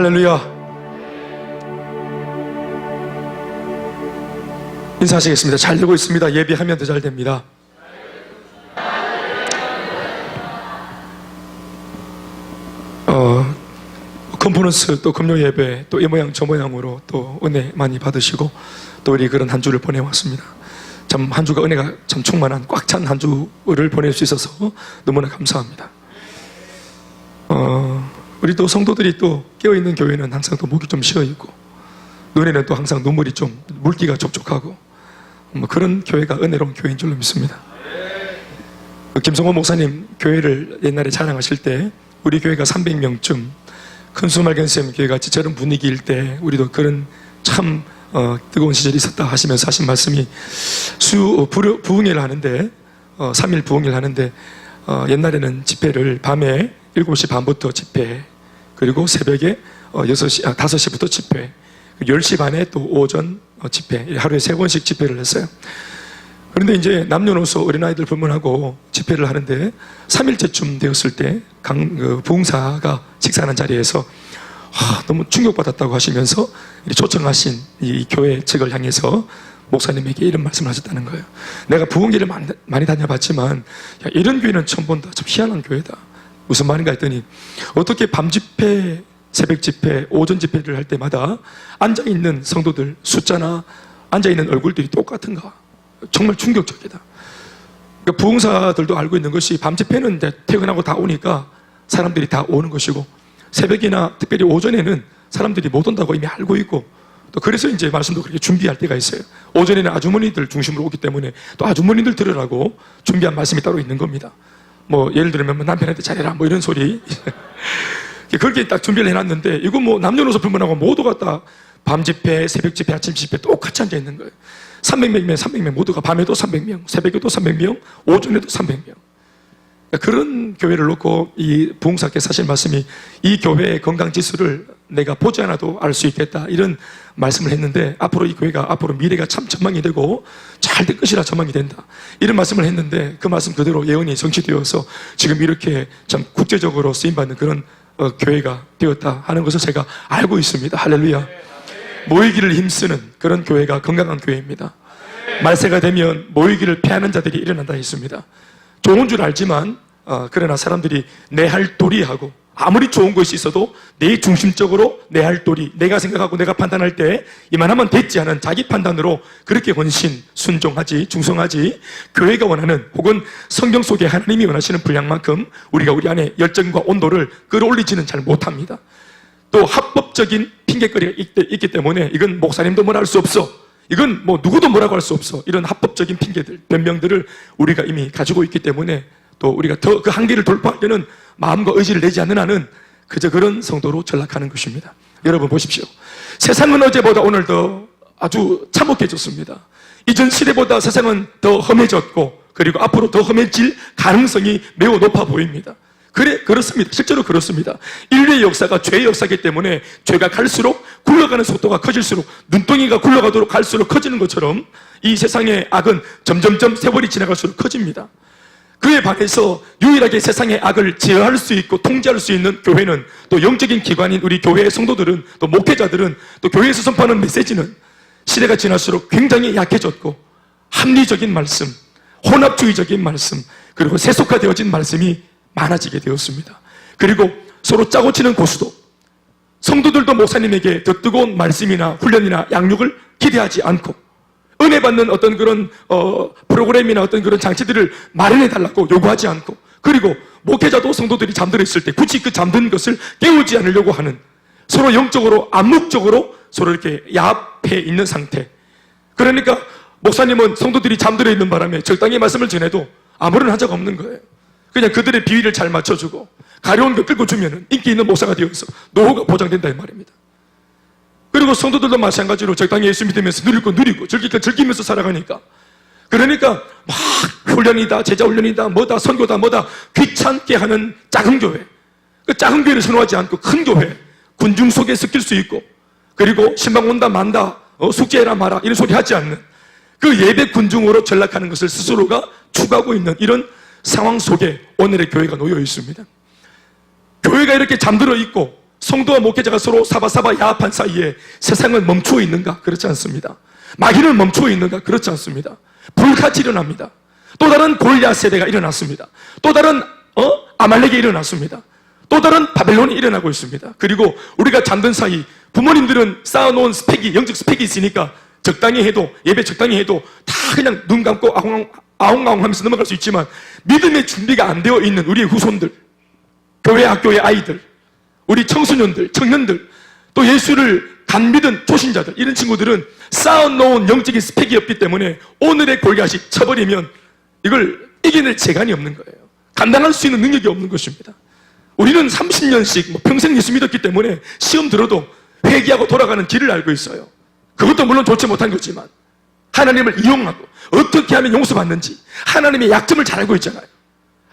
할렐루야. 인사하시겠습니다. 잘 되고 있습니다. 예배하면 더 잘 됩니다. 컨퍼런스 또 금요 예배 또 이 모양 저 모양으로 또 은혜 많이 받으시고 또 우리 그런 한 주를 보내왔습니다. 참 한 주가 은혜가 참 충만한 꽉 찬 한 주를 보낼 수 있어서 너무나 감사합니다. 우리 또 성도들이 또 깨어있는 교회는 항상 또 목이 좀 쉬어있고 눈에는 또 항상 눈물이 좀 물기가 촉촉하고 그런 교회가 은혜로운 교회인 줄로 믿습니다. 김성호 목사님 교회를 옛날에 자랑하실 때 우리 교회가 300명쯤 큰수말견쌤 교회같이 저런 분위기일 때 우리도 그런 참 뜨거운 시절이 있었다 하시면서 하신 말씀이 부흥회를 하는데 3일 부흥회를 하는데 옛날에는 집회를 밤에 7시 반부터 집회 그리고 새벽에 5시부터 집회 10시 반에 또 오전 집회 하루에 3번씩 집회를 했어요. 그런데 이제 남녀노소 어린아이들 불문하고 집회를 하는데 3일째쯤 되었을 때 부흥사가 식사하는 자리에서 너무 충격받았다고 하시면서 초청하신 이 교회 측을 향해서 목사님에게 이런 말씀을 하셨다는 거예요. 내가 부흥회를 많이 다녀봤지만 야, 이런 교회는 처음 본다. 참 희한한 교회다. 무슨 말인가 했더니 어떻게 밤 집회, 새벽 집회, 오전 집회를 할 때마다 앉아있는 성도들 숫자나 앉아있는 얼굴들이 똑같은가. 정말 충격적이다. 그러니까 부흥사들도 알고 있는 것이 밤 집회는 이제 퇴근하고 다 오니까 사람들이 다 오는 것이고 새벽이나 특별히 오전에는 사람들이 못 온다고 이미 알고 있고 또 그래서 이제 말씀도 그렇게 준비할 때가 있어요. 오전에는 아주머니들 중심으로 오기 때문에 또 아주머니들 들으라고 준비한 말씀이 따로 있는 겁니다. 뭐 예를 들면 뭐 남편한테 잘해라 뭐 이런 소리 그렇게 딱 준비를 해놨는데 이거 뭐 남녀노소 불문하고 모두가 다 밤 집회, 새벽 집회, 아침 집회 똑같이 앉아 있는 거예요. 300명이면 300명 모두가 밤에도 300명, 새벽에도 300명, 오전에도 300명. 그런 교회를 놓고 이 부흥사께서 하신 말씀이 이 교회의 건강지수를 내가 보지 않아도 알 수 있겠다 이런 말씀을 했는데 앞으로 이 교회가 앞으로 미래가 참 전망이 되고 잘 될 것이라 전망이 된다 이런 말씀을 했는데 그 말씀 그대로 예언이 성취되어서 지금 이렇게 참 국제적으로 쓰임받는 그런 교회가 되었다 하는 것을 제가 알고 있습니다. 할렐루야. 모이기를 힘쓰는 그런 교회가 건강한 교회입니다. 말세가 되면 모이기를 피하는 자들이 일어난다 했습니다. 좋은 줄 알지만 그러나 사람들이 내 할 도리하고 아무리 좋은 것이 있어도 내 중심적으로 내 할 도리 내가 생각하고 내가 판단할 때 이만하면 됐지 않은 자기 판단으로 그렇게 헌신, 순종하지 충성하지 교회가 원하는 혹은 성경 속에 하나님이 원하시는 분량만큼 우리가 우리 안에 열정과 온도를 끌어올리지는 잘 못합니다. 또 합법적인 핑계거리가 있기 때문에 이건 목사님도 뭐라 할 수 없어 이건 뭐 누구도 뭐라고 할 수 없어 이런 합법적인 핑계들 변명들을 우리가 이미 가지고 있기 때문에 또 우리가 더 그 한계를 돌파하려는 마음과 의지를 내지 않는 한은 그저 그런 성도로 전락하는 것입니다. 여러분 보십시오. 세상은 어제보다 오늘 더 아주 참혹해졌습니다. 이전 시대보다 세상은 더 험해졌고 그리고 앞으로 더 험해질 가능성이 매우 높아 보입니다. 그렇습니다. 실제로 그렇습니다. 인류의 역사가 죄의 역사이기 때문에 죄가 갈수록 굴러가는 속도가 커질수록 눈덩이가 굴러가도록 갈수록 커지는 것처럼 이 세상의 악은 점점점 세월이 지나갈수록 커집니다. 그에 반해서 유일하게 세상의 악을 제어할 수 있고 통제할 수 있는 교회는 또 영적인 기관인 우리 교회의 성도들은 또 목회자들은 또 교회에서 선포하는 메시지는 시대가 지날수록 굉장히 약해졌고 합리적인 말씀, 혼합주의적인 말씀 그리고 세속화되어진 말씀이 많아지게 되었습니다. 그리고 서로 짜고 치는 고수도 성도들도 목사님에게 더 뜨거운 말씀이나 훈련이나 양육을 기대하지 않고 은혜 받는 어떤 그런 프로그램이나 어떤 그런 장치들을 마련해 달라고 요구하지 않고 그리고 목회자도 성도들이 잠들어 있을 때 굳이 그 잠든 것을 깨우지 않으려고 하는 서로 영적으로 암묵적으로 서로 이렇게 야합해 있는 상태. 그러니까 목사님은 성도들이 잠들어 있는 바람에 적당히 말씀을 전해도 아무런 하자가 없는 거예요. 그냥 그들의 비위를 잘 맞춰주고 가려운 거 끌고 주면 인기 있는 목사가 되어서 노후가 보장된다 이 말입니다. 그리고 성도들도 마찬가지로 적당히 예수 믿으면서 누릴 거 누리고 즐길 거 즐기면서 살아가니까 그러니까 막 훈련이다 제자 훈련이다 뭐다 선교다 뭐다 귀찮게 하는 작은 교회 그 작은 교회를 선호하지 않고 큰 교회 군중 속에 섞일 수 있고 그리고 신방 온다 만다 숙제해라 마라 이런 소리 하지 않는 그 예배 군중으로 전락하는 것을 스스로가 추구하고 있는 이런 상황 속에 오늘의 교회가 놓여 있습니다. 교회가 이렇게 잠들어 있고 성도와 목회자가 서로 사바사바 야합한 사이에 세상은 멈추어 있는가? 그렇지 않습니다. 마귀는 멈추어 있는가? 그렇지 않습니다. 불같이 일어납니다. 또 다른 골리앗 세대가 일어났습니다. 또 다른 아말렉이 일어났습니다. 또 다른 바벨론이 일어나고 있습니다. 그리고 우리가 잠든 사이 부모님들은 쌓아놓은 스펙이, 영적 스펙이 있으니까 적당히 해도, 예배 적당히 해도 다 그냥 눈 감고 아웅아웅 하면서 넘어갈 수 있지만 믿음의 준비가 안 되어 있는 우리의 후손들, 교회 학교의 아이들, 우리 청소년들, 청년들, 또 예수를 간 믿은 초신자들, 이런 친구들은 쌓아놓은 영적인 스펙이 없기 때문에 오늘의 골리앗이 쳐버리면 이걸 이겨낼 재간이 없는 거예요. 감당할 수 있는 능력이 없는 것입니다. 우리는 30년씩 평생 예수 믿었기 때문에 시험 들어도 회개하고 돌아가는 길을 알고 있어요. 그것도 물론 좋지 못한 거지만 하나님을 이용하고 어떻게 하면 용서받는지 하나님의 약점을 잘 알고 있잖아요.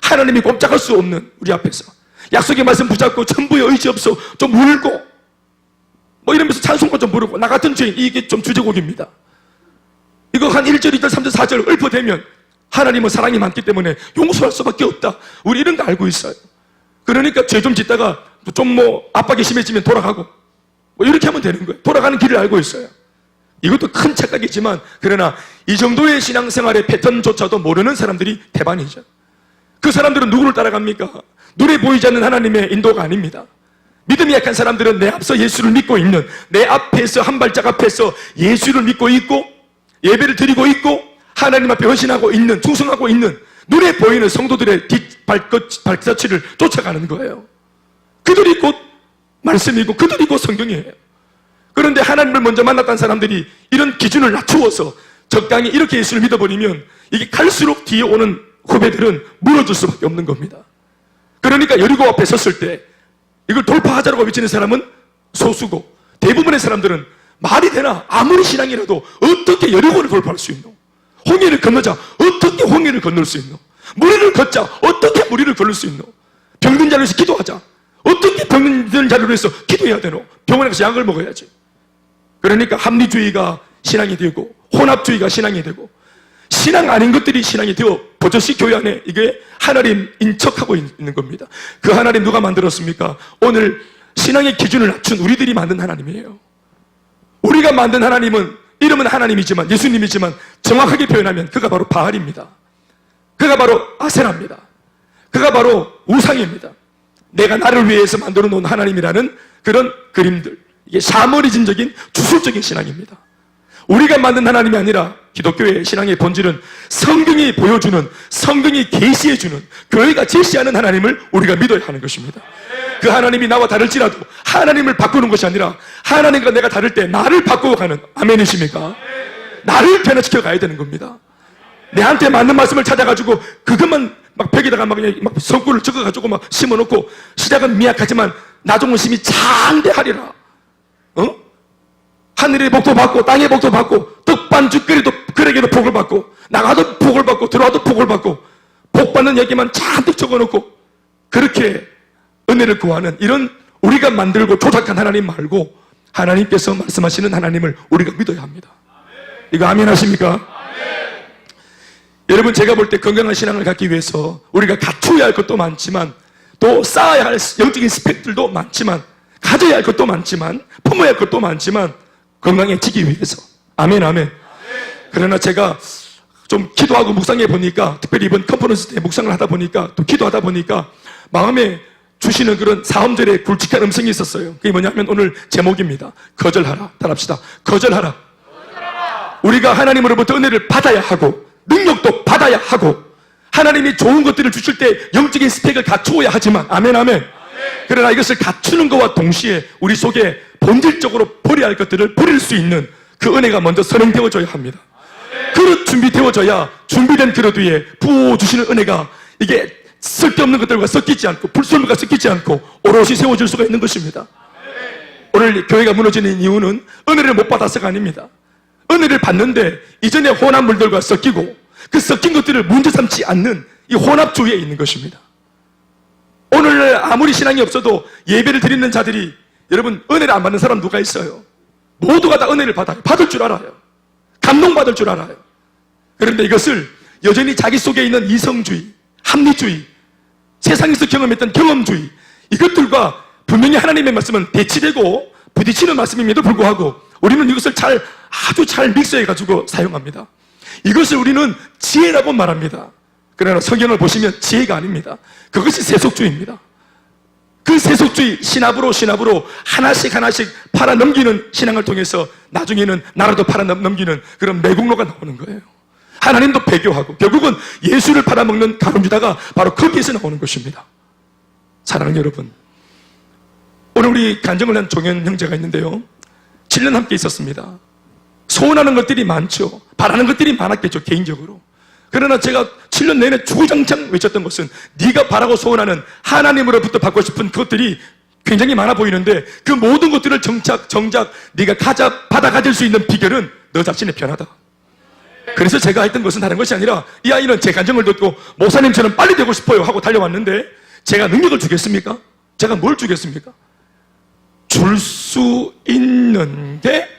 하나님이 꼼짝할 수 없는 우리 앞에서 약속의 말씀 붙잡고 전부에 의지 없어 좀 울고 이러면서 찬송가 좀 부르고 나 같은 죄인, 이게 좀 주제곡입니다. 이거 한 1절, 2절, 3절, 4절 읊어대면 하나님은 사랑이 많기 때문에 용서할 수밖에 없다. 우리 이런 거 알고 있어요. 그러니까 죄 좀 짓다가 좀 압박이 심해지면 돌아가고 이렇게 하면 되는 거예요. 돌아가는 길을 알고 있어요. 이것도 큰 착각이지만 그러나 이 정도의 신앙생활의 패턴조차도 모르는 사람들이 대반이죠. 그 사람들은 누구를 따라갑니까? 눈에 보이지 않는 하나님의 인도가 아닙니다. 믿음이 약한 사람들은 내 앞서 예수를 믿고 있는, 내 앞에서 한 발짝 앞에서 예수를 믿고 있고 예배를 드리고 있고 하나님 앞에 헌신하고 있는, 충성하고 있는 눈에 보이는 성도들의 발자취를 쫓아가는 거예요. 그들이 곧 말씀이고 그들이 곧 성경이에요. 그런데 하나님을 먼저 만났던 사람들이 이런 기준을 낮추어서 적당히 이렇게 예수를 믿어버리면 이게 갈수록 뒤에 오는 후배들은 무너질 수밖에 없는 겁니다. 그러니까 여리고 앞에 섰을 때 이걸 돌파하자라고 외치는 사람은 소수고 대부분의 사람들은 말이 되나? 아무리 신앙이라도 어떻게 여리고를 돌파할 수 있노? 홍해를 건너자 어떻게 홍해를 건널 수 있노? 무리를 걷자 어떻게 무리를 걸을 수 있노? 병든 자를 위해서 기도하자 어떻게 병든 자를 위해서 기도해야 되노? 병원에 가서 약을 먹어야지. 그러니까 합리주의가 신앙이 되고 혼합주의가 신앙이 되고 신앙 아닌 것들이 신앙이 되어 버젓이 교회 안에 이게 하나님 인척하고 있는 겁니다. 그 하나님 누가 만들었습니까? 오늘 신앙의 기준을 낮춘 우리들이 만든 하나님이에요. 우리가 만든 하나님은 이름은 하나님이지만 예수님이지만 정확하게 표현하면 그가 바로 바알입니다. 그가 바로 아세라입니다. 그가 바로 우상입니다. 내가 나를 위해서 만들어 놓은 하나님이라는 그런 그림들, 이게 샤머니즘적인 주술적인 신앙입니다. 우리가 만든 하나님이 아니라 기독교의 신앙의 본질은 성경이 보여주는, 성경이 계시해주는, 교회가 제시하는 하나님을 우리가 믿어야 하는 것입니다. 그 하나님이 나와 다를지라도 하나님을 바꾸는 것이 아니라 하나님과 내가 다를 때 나를 바꾸어 가는, 아멘이십니까? 나를 변화시켜 가야 되는 겁니다. 내한테 맞는 말씀을 찾아가지고 그것만 막 벽에다가 막 성구를 적어가지고 막 심어놓고 시작은 미약하지만 나중은 심히 장대하리라. 하늘의 복도 받고 땅의 복도 받고 떡반죽 끓여도 그에게도 복을 받고 나가도 복을 받고 들어와도 복을 받고 복 받는 얘기만 잔뜩 적어놓고 그렇게 은혜를 구하는 이런 우리가 만들고 조작한 하나님 말고 하나님께서 말씀하시는 하나님을 우리가 믿어야 합니다. 이거 아멘 하십니까? 여러분, 제가 볼 때 건강한 신앙을 갖기 위해서 우리가 갖춰야 할 것도 많지만 또 쌓아야 할 영적인 스펙들도 많지만 가져야 할 것도 많지만 품어야 할 것도 많지만 건강해지기 위해서, 아멘 아멘. 그러나 제가 좀 기도하고 묵상해 보니까, 특별히 이번 컨퍼런스 때 묵상을 하다 보니까, 또 기도하다 보니까 마음에 주시는 그런 사음절의 굵직한 음성이 있었어요. 그게 뭐냐면 오늘 제목입니다. 거절하라. 따라합시다. 거절하라. 우리가 하나님으로부터 은혜를 받아야 하고 능력도 받아야 하고 하나님이 좋은 것들을 주실 때 영적인 스펙을 갖추어야 하지만, 아멘 아멘. 그러나 이것을 갖추는 것과 동시에 우리 속에 본질적으로 버려야 할 것들을 버릴 수 있는 그 은혜가 먼저 선행되어져야 합니다. 그릇 준비되어져야 준비된 그릇 위에 부어주시는 은혜가 이게 쓸데없는 것들과 섞이지 않고 불순물과 섞이지 않고 오롯이 세워질 수가 있는 것입니다. 오늘 교회가 무너지는 이유는 은혜를 못 받아서가 아닙니다. 은혜를 받는데 이전에 혼합물들과 섞이고 그 섞인 것들을 문제 삼지 않는 이 혼합주의에 있는 것입니다. 오늘 아무리 신앙이 없어도 예배를 드리는 자들이, 여러분, 은혜를 안 받는 사람 누가 있어요? 모두가 다 은혜를 받아요. 받을 줄 알아요. 감동받을 줄 알아요. 그런데 이것을 여전히 자기 속에 있는 이성주의, 합리주의, 세상에서 경험했던 경험주의, 이것들과 분명히 하나님의 말씀은 대치되고 부딪히는 말씀임에도 불구하고 우리는 이것을 아주 잘 믹스해가지고 사용합니다. 이것을 우리는 지혜라고 말합니다. 그러나 성경을 보시면 지혜가 아닙니다. 그것이 세속주의입니다. 그 세속주의 신압으로 하나씩 팔아넘기는 신앙을 통해서 나중에는 나라도 팔아넘기는 그런 매국노가 나오는 거예요. 하나님도 배교하고 결국은 예수를 팔아먹는 가룟유다가 바로 거기에서 나오는 것입니다. 사랑하는 여러분, 오늘 우리 간증을 한 종현 형제가 있는데요, 7년 함께 있었습니다. 소원하는 것들이 많죠. 바라는 것들이 많았겠죠, 개인적으로. 그러나 제가 7년 내내 주구장창 외쳤던 것은 네가 바라고 소원하는 하나님으로부터 받고 싶은 것들이 굉장히 많아 보이는데 그 모든 것들을 정작 네가 받아 가질 수 있는 비결은 너 자신의 변화다. 그래서 제가 했던 것은 다른 것이 아니라 이 아이는 제 간증을 듣고 목사님처럼 빨리 되고 싶어요 하고 달려왔는데 제가 능력을 주겠습니까? 제가 뭘 주겠습니까? 줄 수 있는 게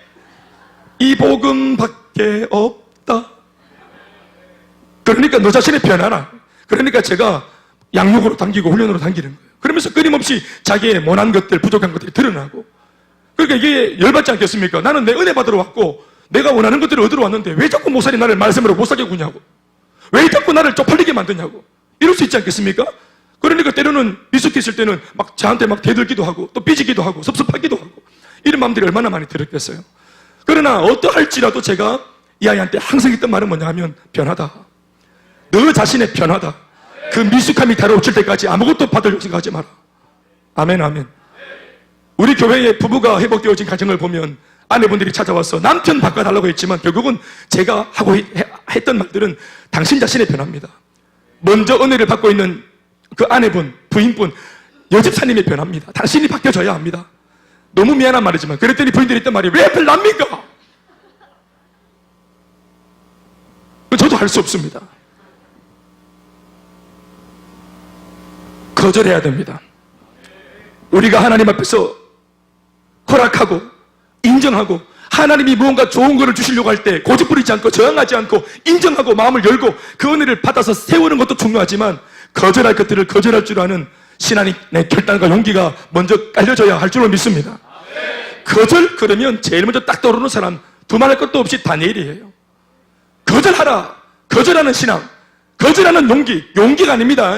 이 복음밖에 없다. 그러니까 너 자신의 변화라. 그러니까 제가 양육으로 당기고 훈련으로 당기는 거예요. 그러면서 끊임없이 자기의 못난 것들, 부족한 것들이 드러나고. 그러니까 이게 열받지 않겠습니까? 나는 내 은혜 받으러 왔고 내가 원하는 것들을 얻으러 왔는데 왜 자꾸 목사님 나를 말씀으로 못 살게 구냐고, 왜 자꾸 나를 쪽팔리게 만드냐고, 이럴 수 있지 않겠습니까? 그러니까 때로는 미숙했을 때는 막 저한테 막 대들기도 하고 또 삐지기도 하고 섭섭하기도 하고 이런 마음들이 얼마나 많이 들었겠어요. 그러나 어떠할지라도 제가 이 아이한테 항상 했던 말은 뭐냐 하면 변하다. 너 자신의 변화다. 그 미숙함이 달아오칠 때까지 아무것도 받으려고 생각하지 마라. 아멘, 아멘. 우리 교회의 부부가 회복되어진 가정을 보면 아내분들이 찾아와서 남편 바꿔달라고 했지만 결국은 제가 하고 했던 말들은 당신 자신의 변화입니다. 먼저 은혜를 받고 있는 그 아내분, 부인분, 여집사님의 변화입니다. 당신이 바뀌어져야 합니다. 너무 미안한 말이지만 그랬더니 부인들이 했던 말이 왜 하필 납니까? 저도 할 수 없습니다. 거절해야 됩니다. 우리가 하나님 앞에서 허락하고 인정하고 하나님이 무언가 좋은 것을 주시려고 할 때 고집부리지 않고 저항하지 않고 인정하고 마음을 열고 그 은혜를 받아서 세우는 것도 중요하지만 거절할 것들을 거절할 줄 아는 신앙의 결단과 용기가 먼저 깔려져야 할 줄로 믿습니다. 거절 그러면 제일 먼저 딱 떠오르는 사람 두말할 것도 없이 다니엘이에요. 거절하라. 거절하는 신앙, 거절하는 용기가 아닙니다.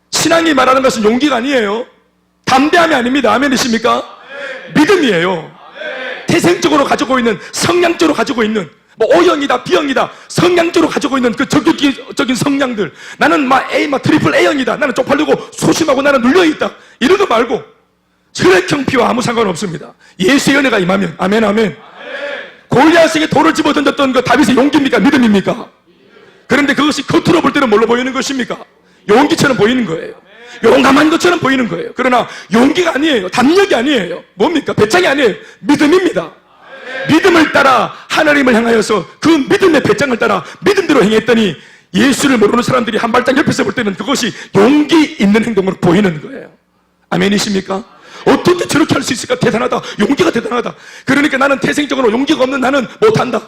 신앙이 말하는 것은 용기가 아니에요. 담대함이 아닙니다. 아멘이십니까? 믿음이에요. 태생적으로 가지고 있는, 성량적으로 가지고 있는, O형이다, B형이다, 성량적으로 가지고 있는 그 적극적인 성량들. 나는 트리플 A형이다. 나는 쪽팔리고 소심하고 나는 눌려있다. 이런 거 말고, 혈액형 B와 아무 상관없습니다. 예수의 은혜가 임하면, 아멘, 아멘. 골리앗에게 돌을 집어 던졌던 그 다윗의 용기입니까? 믿음입니까? 그런데 그것이 겉으로 볼 때는 뭘로 보이는 것입니까? 용기처럼 보이는 거예요. 용감한 것처럼 보이는 거예요. 그러나 용기가 아니에요. 담력이 아니에요. 뭡니까? 배짱이 아니에요. 믿음입니다. 믿음을 따라 하나님을 향하여서 그 믿음의 배짱을 따라 믿음대로 행했더니 예수를 모르는 사람들이 한 발짝 옆에서 볼 때는 그것이 용기 있는 행동으로 보이는 거예요. 아멘이십니까? 어떻게 저렇게 할 수 있을까? 대단하다. 용기가 대단하다. 그러니까 나는 태생적으로 용기가 없는 나는 못한다.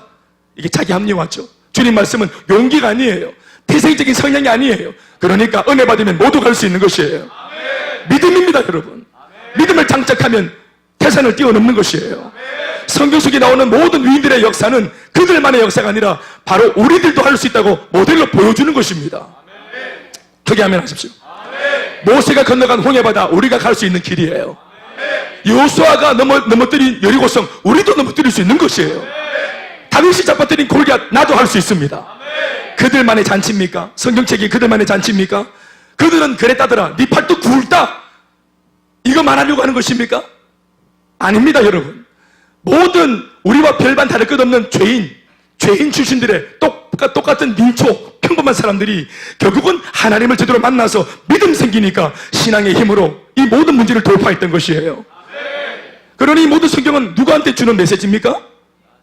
이게 자기 합리화죠. 주님 말씀은 용기가 아니에요. 태생적인 성향이 아니에요. 그러니까 은혜 받으면 모두 갈 수 있는 것이에요. 아멘. 믿음입니다, 여러분. 아멘. 믿음을 장착하면 태산을 뛰어넘는 것이에요. 아멘. 성경 속에 나오는 모든 위인들의 역사는 그들만의 역사가 아니라 바로 우리들도 할 수 있다고 모델로 보여주는 것입니다. 아멘. 크게 아멘 하십시오. 아멘. 모세가 건너간 홍해바다 우리가 갈 수 있는 길이에요. 여호수아가 넘어뜨린 여리고성 우리도 넘어뜨릴 수 있는 것이에요. 아멘. 다윗이 잡아뜨린 골리앗 나도 할 수 있습니다. 아멘. 그들만의 잔치입니까? 성경책이 그들만의 잔치입니까? 그들은 그랬다더라. 네 팔뚝 굵다. 이거 말하려고 하는 것입니까? 아닙니다, 여러분. 모든 우리와 별반 다를 것 없는 죄인 출신들의 똑같은 민초 평범한 사람들이 결국은 하나님을 제대로 만나서 믿음 생기니까 신앙의 힘으로 이 모든 문제를 돌파했던 것이에요. 그러니 이 모든 성경은 누구한테 주는 메시지입니까?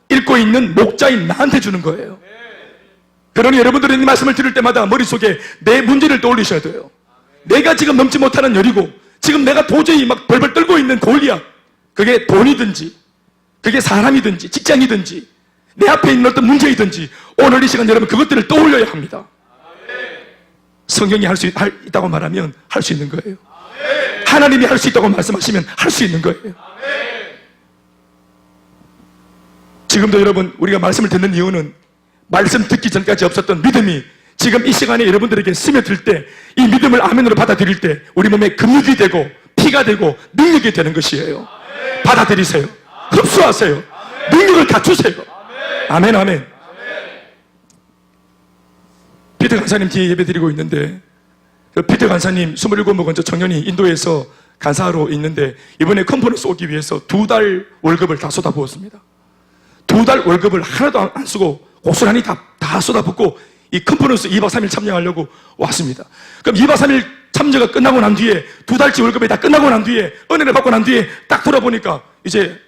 읽고 있는 목자인 나한테 주는 거예요. 그러니 여러분들은 이 말씀을 들을 때마다 머릿속에 내 문제를 떠올리셔야 돼요. 내가 지금 넘지 못하는 여리고 지금 내가 도저히 막 벌벌 떨고 있는 골리앗, 그게 돈이든지 그게 사람이든지 직장이든지 내 앞에 있는 어떤 문제이든지 오늘 이 시간 여러분 그것들을 떠올려야 합니다. 성경이 할 수 있다고 말하면 할 수 있는 거예요. 하나님이 할 수 있다고 말씀하시면 할 수 있는 거예요. 지금도 여러분 우리가 말씀을 듣는 이유는 말씀 듣기 전까지 없었던 믿음이 지금 이 시간에 여러분들에게 스며들 때, 이 믿음을 아멘으로 받아들일 때 우리 몸에 근육이 되고 피가 되고 능력이 되는 것이에요. 받아들이세요. 흡수하세요. 능력을 갖추세요. 아멘, 아멘. 피터 간사님 뒤에 예배 드리고 있는데, 피터 간사님 27명 저 청년이 인도에서 간사하러 있는데 이번에 컨퍼런스 오기 위해서 2달 월급을 다 쏟아부었습니다. 2달 월급을 하나도 안 쓰고 고스란히 다 쏟아붓고 이 컨퍼런스 2박 3일 참여하려고 왔습니다. 그럼 2박 3일 참여가 끝나고 난 뒤에 2달치 월급이 다 끝나고 난 뒤에 은혜를 받고 난 뒤에 딱 돌아보니까 이제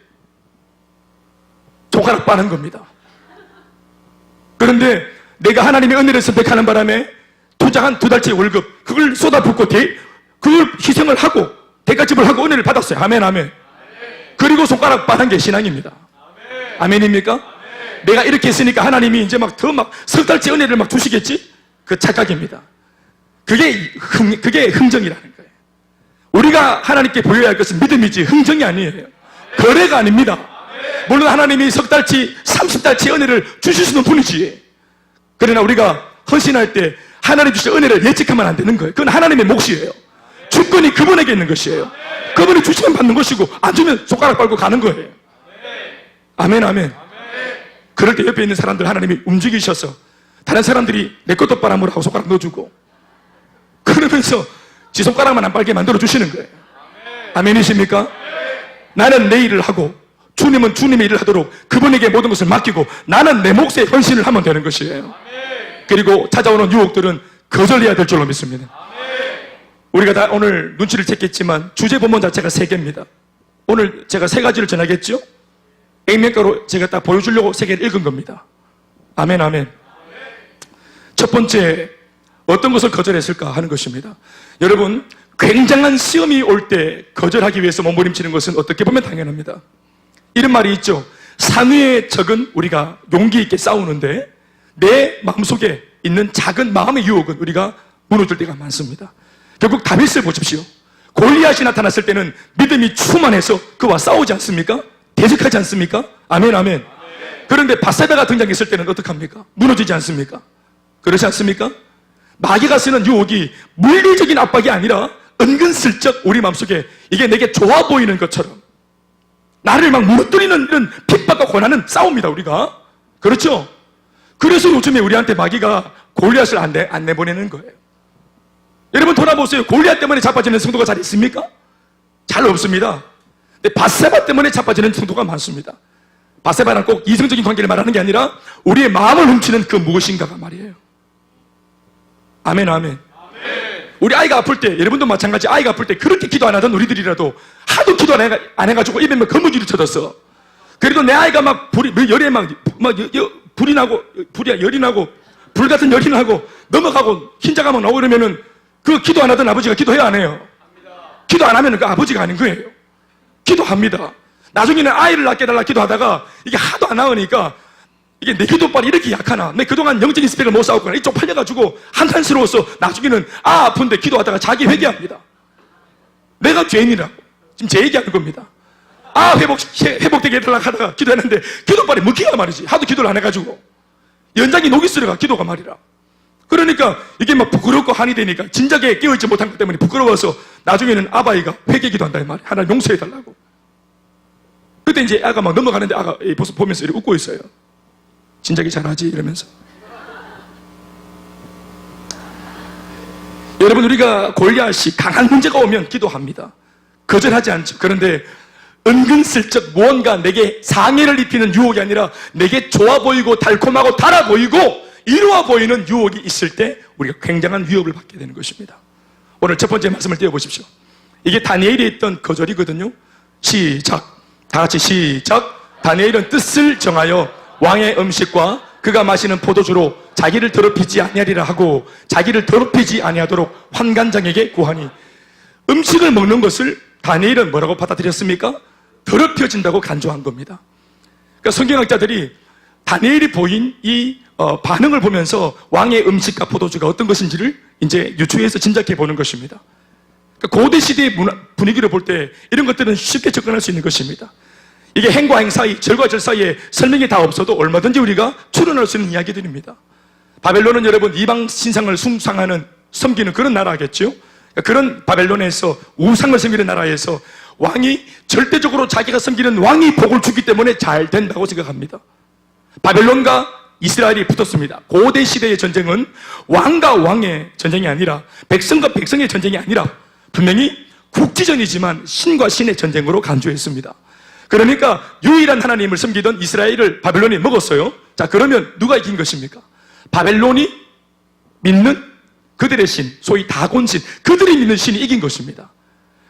손가락 빠는 겁니다. 그런데 내가 하나님의 은혜를 선택하는 바람에 투자한 2달치 월급 그걸 쏟아붓고 그걸 희생을 하고 대가집을 하고 은혜를 받았어요. 아멘, 아멘. 그리고 손가락 빠는 게 신앙입니다. 아멘입니까? 내가 이렇게 했으니까 하나님이 이제 막 석 달치 은혜를 막 주시겠지? 그 착각입니다. 그게 흥정이라는 거예요. 우리가 하나님께 보여야 할 것은 믿음이지 흥정이 아니에요. 거래가 아닙니다. 물론 하나님이 석 달치, 30달치 은혜를 주실 수는 분이지. 그러나 우리가 헌신할 때 하나님 주실 은혜를 예측하면 안 되는 거예요. 그건 하나님의 몫이에요. 주권이 그분에게 있는 것이에요. 그분이 주시면 받는 것이고 안 주면 손가락 빨고 가는 거예요. 아멘, 아멘. 그럴 때 옆에 있는 사람들 하나님이 움직이셔서 다른 사람들이 내 것도 빨아먹으라 하고 손가락 넣어주고 그러면서 지 손가락만 안 빨게 만들어 주시는 거예요. 아멘이십니까? 나는 내 일을 하고 주님은 주님의 일을 하도록 그분에게 모든 것을 맡기고 나는 내 몫에 헌신을 하면 되는 것이에요. 그리고 찾아오는 유혹들은 거절해야 될 줄로 믿습니다. 우리가 다 오늘 눈치를 챘겠지만 주제 본문 자체가 3개입니다. 오늘 제가 3가지를 전하겠죠? 액면가로 제가 딱 보여주려고 3개를 읽은 겁니다. 아멘, 아멘. 첫 번째, 어떤 것을 거절했을까 하는 것입니다. 여러분, 굉장한 시험이 올 때 거절하기 위해서 몸부림치는 것은 어떻게 보면 당연합니다. 이런 말이 있죠. 산 위의 적은 우리가 용기 있게 싸우는데 내 마음속에 있는 작은 마음의 유혹은 우리가 무너질 때가 많습니다. 결국 다윗을 보십시오. 골리앗이 나타났을 때는 믿음이 충만해서 그와 싸우지 않습니까? 대적하지 않습니까? 아멘, 아멘. 그런데 밧세바가 등장했을 때는 어떡합니까? 무너지지 않습니까? 그렇지 않습니까? 마귀가 쓰는 유혹이 물리적인 압박이 아니라 은근슬쩍 우리 마음속에 이게 내게 좋아 보이는 것처럼 나를 막 무너뜨리는 이런 핍박과 고난은 싸웁니다, 우리가. 그렇죠? 그래서 요즘에 우리한테 마귀가 골리앗을 안 내보내는 거예요. 여러분 돌아보세요. 골리앗 때문에 자빠지는 성도가 잘 있습니까? 잘 없습니다. 근데 밧세바 때문에 자빠지는 성도가 많습니다. 밧세바는 꼭 이성적인 관계를 말하는 게 아니라 우리의 마음을 훔치는 그 무엇인가가 말이에요. 아멘, 아멘. 우리 아이가 아플 때, 여러분도 마찬가지 아이가 아플 때 그렇게 기도 안 하던 우리들이라도 하도 기도 안 해가지고 입에 막 거무줄을 쳐졌어. 그래도 내 아이가 막 열이 불이 나고, 열이 나고, 불 같은 열이 나고, 넘어가고, 흰자가 막 나오고 이러면은 그 기도 안 하던 아버지가 기도해야 안 해요. 기도 안 하면 그 아버지가 아닌 거예요. 기도합니다. 나중에는 아이를 낳게 해달라 기도하다가 이게 하도 안 나오니까 이게 내 기도빨이 이렇게 약하나, 내 그동안 영적인 스펙을 못 쌓았구나, 이쪽 팔려가지고 한탄스러워서 나중에는 아픈데 기도하다가 자기 회개합니다. 내가 죄인이라고 지금 제 얘기하는 겁니다. 회복되게 해달라 하다가 기도했는데 기도빨이 먹히가 말이지. 하도 기도를 안 해가지고 연장이 녹이 쓰려가 기도가 말이라. 그러니까 이게 막 부끄럽고 한이 되니까 진작에 깨어있지 못한 것 때문에 부끄러워서 나중에는 아바이가 회개기도 한다 이 말이야. 하나님 용서해달라고. 그때 이제 아가 막 넘어가는데 아가 벌써 보면서 이렇게 웃고 있어요. 진작에 잘하지 이러면서. 여러분, 우리가 골리앗이 강한 문제가 오면 기도합니다. 거절하지 않죠. 그런데 은근슬쩍 무언가 내게 상해를 입히는 유혹이 아니라 내게 좋아 보이고 달콤하고 달아 보이고 이로워 보이는 유혹이 있을 때 우리가 굉장한 위협을 받게 되는 것입니다. 오늘 첫 번째 말씀을 띄워보십시오. 이게 다니엘이 했던 거절이거든요. 시작. 다 같이 시작. 다니엘은 뜻을 정하여 왕의 음식과 그가 마시는 포도주로 자기를 더럽히지 아니하리라 하고 자기를 더럽히지 아니하도록 환관장에게 구하니, 음식을 먹는 것을 다니엘은 뭐라고 받아들였습니까? 더럽혀진다고 간주한 겁니다. 그러니까 성경학자들이 다니엘이 보인 이 반응을 보면서 왕의 음식과 포도주가 어떤 것인지를 이제 유추해서 짐작해 보는 것입니다. 고대 시대의 분위기를 볼 때 이런 것들은 쉽게 접근할 수 있는 것입니다. 이게 행과 행 사이, 절과 절 사이에 설명이 다 없어도 얼마든지 우리가 추론할 수 있는 이야기들입니다. 바벨론은 여러분 이방 신상을 숭상하는, 섬기는 그런 나라겠죠. 그런 바벨론에서 우상을 섬기는 나라에서 왕이 절대적으로 자기가 섬기는 왕이 복을 주기 때문에 잘 된다고 생각합니다. 바벨론과 이스라엘이 붙었습니다. 고대 시대의 전쟁은 왕과 왕의 전쟁이 아니라 백성과 백성의 전쟁이 아니라 분명히 국지전이지만 신과 신의 전쟁으로 간주했습니다. 그러니까 유일한 하나님을 섬기던 이스라엘을 바벨론이 먹었어요. 자, 그러면 누가 이긴 것입니까? 바벨론이 믿는 그들의 신, 소위 다곤신, 그들이 믿는 신이 이긴 것입니다.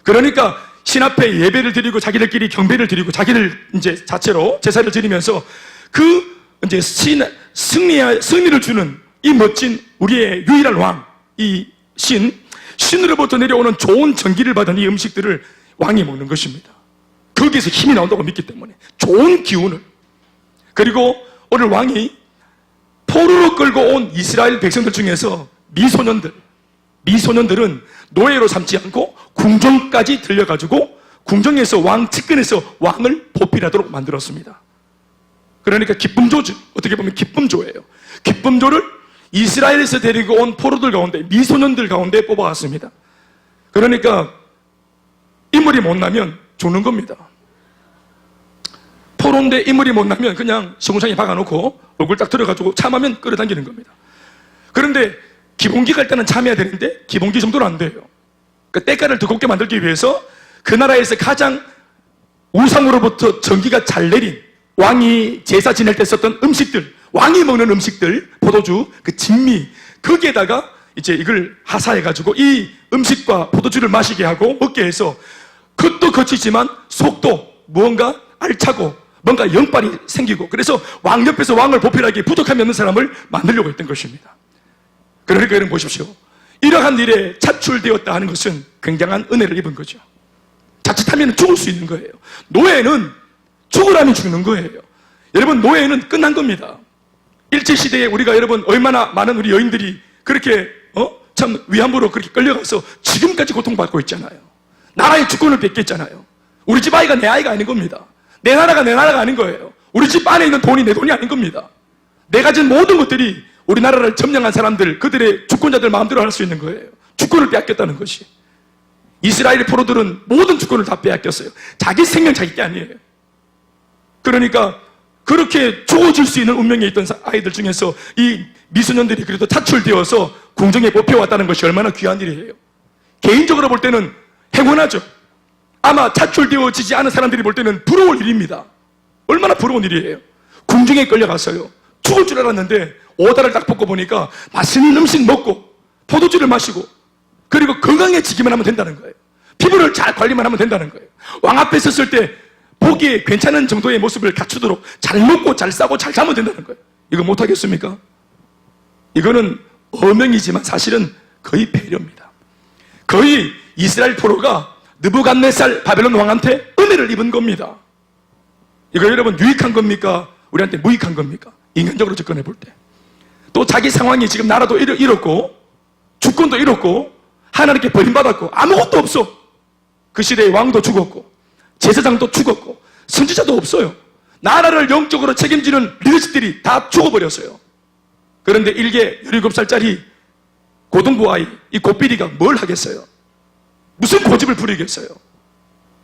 그러니까 신 앞에 예배를 드리고 자기들끼리 경배를 드리고 자기를 이제 자체로 제사를 드리면서 그 이제 승리를 주는 이 멋진 우리의 유일한 왕, 이 신으로부터 내려오는 좋은 전기를 받은 이 음식들을 왕이 먹는 것입니다. 거기에서 힘이 나온다고 믿기 때문에 좋은 기운을. 그리고 오늘 왕이 포로로 끌고 온 이스라엘 백성들 중에서 미소년들은 노예로 삼지 않고 궁정까지 들려가지고 궁정에서 왕 측근에서 왕을 보필하도록 만들었습니다. 그러니까 기쁨조죠. 어떻게 보면 기쁨조예요. 기쁨조를 이스라엘에서 데리고 온 포로들 가운데, 미소년들 가운데 뽑아왔습니다. 그러니까 인물이 못 나면 죽는 겁니다. 포로인데 인물이 못 나면 그냥 시궁창에 박아놓고 얼굴 딱 들어가지고 참하면 끌어당기는 겁니다. 그런데 기본기 갈 때는 참해야 되는데 기본기 정도는 안 돼요. 그 때깔을 두껍게 만들기 위해서 그 나라에서 가장 우상으로부터 전기가 잘 내린, 왕이 제사 지낼 때 썼던 음식들, 왕이 먹는 음식들, 포도주, 그 진미, 거기에다가 이제 이걸 하사해가지고 이 음식과 포도주를 마시게 하고 먹게 해서 겉도 거치지만 속도 무언가 알차고 뭔가 영빨이 생기고, 그래서 왕 옆에서 왕을 보필하기에 부족함이 없는 사람을 만들려고 했던 것입니다. 그러니까 여러분 보십시오. 이러한 일에 차출되었다 하는 것은 굉장한 은혜를 입은 거죠. 자칫하면 죽을 수 있는 거예요. 노예는 죽으라면 죽는 거예요. 여러분, 노예는 끝난 겁니다. 일제시대에 우리가 여러분 얼마나 많은 우리 여인들이 그렇게 참 위안부로 그렇게 끌려가서 지금까지 고통받고 있잖아요. 나라의 주권을 뺏겼잖아요. 우리 집 아이가 내 아이가 아닌 겁니다. 내 나라가 내 나라가 아닌 거예요. 우리 집 안에 있는 돈이 내 돈이 아닌 겁니다. 내가 가진 모든 것들이 우리나라를 점령한 사람들, 그들의 주권자들 마음대로 할 수 있는 거예요. 주권을 빼앗겼다는 것이. 이스라엘의 포로들은 모든 주권을 다 빼앗겼어요. 자기 생명 자기 게 아니에요. 그러니까 그렇게 죽어질 수 있는 운명에 있던 아이들 중에서 이 미소년들이 그래도 차출되어서 궁정에 뽑혀왔다는 것이 얼마나 귀한 일이에요. 개인적으로 볼 때는 행운하죠. 아마 차출되어지지 않은 사람들이 볼 때는 부러울 일입니다. 얼마나 부러운 일이에요. 궁정에 끌려갔어요. 죽을 줄 알았는데 오다를 딱 벗고 보니까 맛있는 음식 먹고 포도주를 마시고 그리고 건강해지기만 하면 된다는 거예요. 피부를 잘 관리만 하면 된다는 거예요. 왕 앞에 섰을 때 보기에 괜찮은 정도의 모습을 갖추도록 잘 먹고 잘 싸고 잘 자면 된다는 거예요. 이거 못하겠습니까? 이거는 어명이지만 사실은 거의 배려입니다. 거의 이스라엘 포로가 느부갓네살 바벨론 왕한테 은혜를 입은 겁니다. 이거 여러분 유익한 겁니까? 우리한테 무익한 겁니까? 인간적으로 접근해 볼 때. 또 자기 상황이 지금 나라도 잃었고 주권도 잃었고 하나님께 버림받았고 아무것도 없어. 그 시대의 왕도 죽었고 제사장도 죽었고 선지자도 없어요. 나라를 영적으로 책임지는 리더십들이 다 죽어버렸어요. 그런데 일개 17살짜리 고등부 아이 이 고삐리가 뭘 하겠어요? 무슨 고집을 부리겠어요?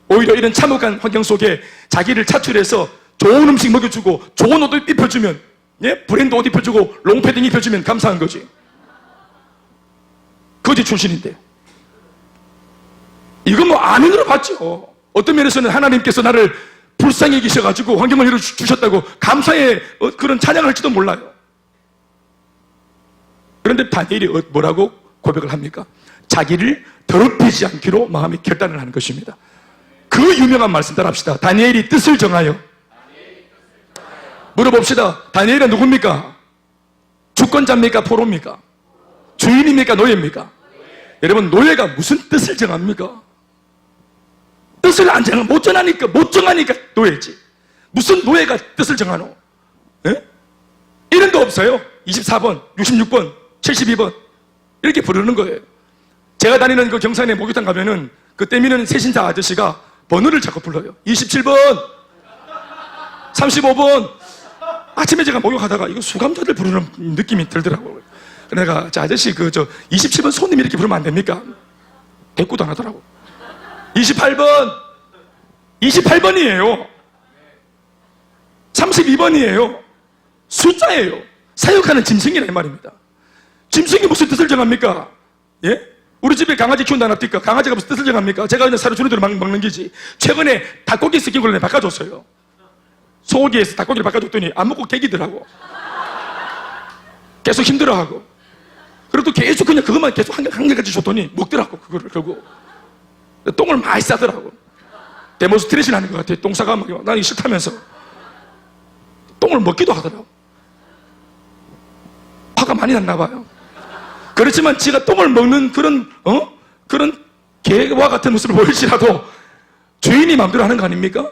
오히려 이런 참혹한 환경 속에 자기를 차출해서 좋은 음식 먹여주고 좋은 옷 입혀주면, 예? 브랜드 옷 입혀주고 롱패딩 입혀주면 감사한 거지. 거지 출신인데 이거 뭐 아멘으로 봤죠. 어떤 면에서는 하나님께서 나를 불쌍히 여기셔가지고 환경을 열어주셨다고 감사의 그런 찬양을 할지도 몰라요. 그런데 다니엘이 뭐라고 고백을 합니까? 자기를 더럽히지 않기로 마음의 결단을 하는 것입니다. 그 유명한 말씀 따라합시다. 다니엘이 뜻을 정하여. 물어봅시다. 다니엘은 누굽니까? 주권자입니까? 포로입니까? 주인입니까? 노예입니까? 여러분, 노예가 무슨 뜻을 정합니까? 뜻을 안 정하면 못 정하니까 노예지. 무슨 노예가 뜻을 정하노? 에? 이름도 없어요. 24번, 66번, 72번 이렇게 부르는 거예요. 제가 다니는 그 경산의 목욕탕 가면은 그 때미는 세신사 아저씨가 번호를 자꾸 불러요. 27번, 35번. 아침에 제가 목욕하다가 이거 수감자들 부르는 느낌이 들더라고요. 내가 저 아저씨 27번 손님 이렇게 부르면 안 됩니까? 대꾸도 안 하더라고. 28번이에요. 32번이에요. 숫자예요. 사역하는 짐승이라 이 말입니다. 짐승이 무슨 뜻을 정합니까? 예? 우리 집에 강아지 키운다 놨니까 강아지가 무슨 뜻을 정합니까? 제가 그냥 사료 주는 대로 먹는 거지. 최근에 닭고기 섞인 걸로 바꿔줬어요. 소고기에서 닭고기를 바꿔줬더니 안 먹고 개기더라고. 계속 힘들어하고. 그리고 또 계속 그냥 그것만 계속 한 개까지 줬더니 먹더라고. 그거를 결국 똥을 많이 싸더라고. 데모스트레이션 하는 것 같아. 똥 싸가 막 난 이거 싫다면서 똥을 먹기도 하더라고. 화가 많이 났나 봐요. 그렇지만 지가 똥을 먹는 그런 개와 같은 모습을 보일지라도 주인이 마음대로 하는 거 아닙니까?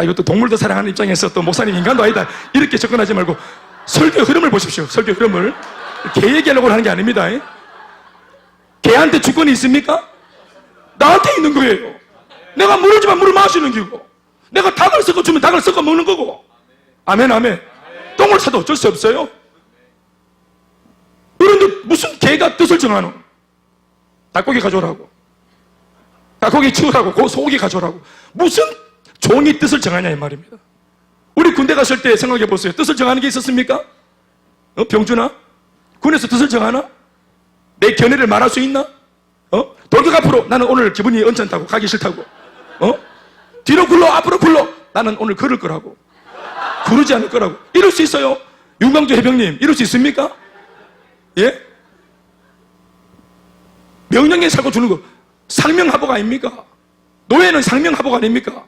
이것도 동물도 사랑하는 입장에서 또 목사님 인간도 아니다 이렇게 접근하지 말고 설교 흐름을 보십시오. 설교 흐름을. 개 얘기하려고 하는 게 아닙니다. 개한테 주권이 있습니까? 나한테 있는 거예요. 내가 물을 주면 물을 마시는 기고, 내가 닭을 섞어 주면 닭을 섞어 먹는 거고. 아멘, 아멘. 똥을 사도 어쩔 수 없어요. 그런데 무슨 개가 뜻을 정하노? 닭고기 가져오라고, 닭고기 치우라고, 소고기 가져오라고. 무슨 종이 뜻을 정하냐 이 말입니다. 우리 군대 갔을 때 생각해 보세요. 뜻을 정하는 게 있었습니까? 병준아? 군에서 뜻을 정하나? 내 견해를 말할 수 있나? 돌격 앞으로, 나는 오늘 기분이 언짢다고, 가기 싫다고. 뒤로 굴러, 앞으로 굴러, 나는 오늘 걸을 거라고, 구르지 않을 거라고. 이럴 수 있어요? 윤광주 해병님, 이럴 수 있습니까? 예? 명령에 살고 주는 거 상명하복 아닙니까? 노예는 상명하복 아닙니까?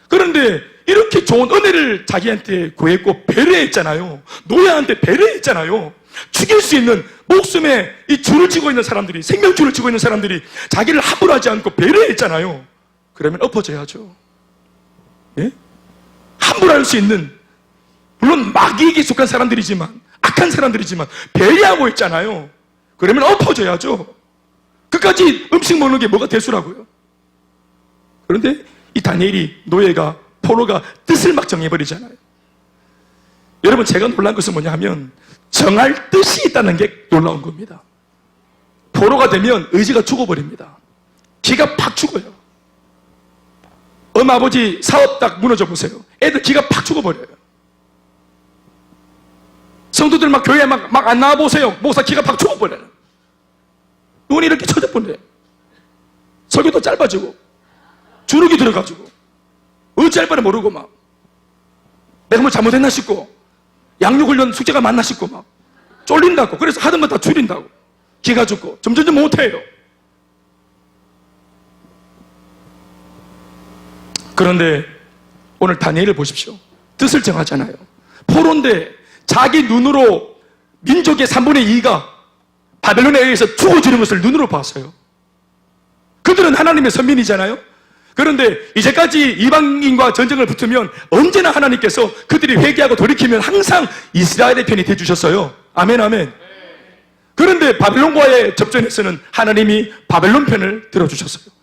그런데 이렇게 좋은 은혜를 자기한테 구했고 배려했잖아요. 노예한테 배려했잖아요. 죽일 수 있는 목숨에 이 줄을 쥐고 있는 사람들이, 생명줄을 쥐고 있는 사람들이 자기를 함부로 하지 않고 배려했잖아요. 그러면 엎어져야죠. 예? 함부로 할 수 있는, 물론 마귀에게 속한 사람들이지만, 악한 사람들이지만 배려하고 있잖아요. 그러면 엎어져야죠. 끝까지 음식 먹는 게 뭐가 대수라고요. 그런데 이 다니엘이, 노예가, 포로가 뜻을 막 정해버리잖아요. 여러분, 제가 놀란 것은 뭐냐 하면 정할 뜻이 있다는 게 놀라운 겁니다. 포로가 되면 의지가 죽어버립니다. 기가 팍 죽어요. 엄마 아버지 사업 딱 무너져 보세요. 애들 기가 팍 죽어버려요. 성도들 막 교회에 막 안 나와보세요. 목사 기가 팍 죽어버려요. 눈이 이렇게 쳐져버려요. 설교도 짧아지고 주눅이 들어가지고 어찌할 바를 모르고 막 내가 뭐 잘못했나 싶고 양육훈련 숙제가 맞나 싶고 막 쫄린다고, 그래서 하던 거 다 줄인다고 기가 죽고 점점 못해요. 그런데 오늘 다니엘을 보십시오. 뜻을 정하잖아요. 포로인데 자기 눈으로 민족의 3분의 2가 바벨론에 의해서 죽어지는 것을 눈으로 봤어요. 그들은 하나님의 선민이잖아요. 그런데 이제까지 이방인과 전쟁을 붙으면 언제나 하나님께서 그들이 회개하고 돌이키면 항상 이스라엘의 편이 되어주셨어요. 아멘, 아멘. 그런데 바벨론과의 접전에서는 하나님이 바벨론 편을 들어주셨어요.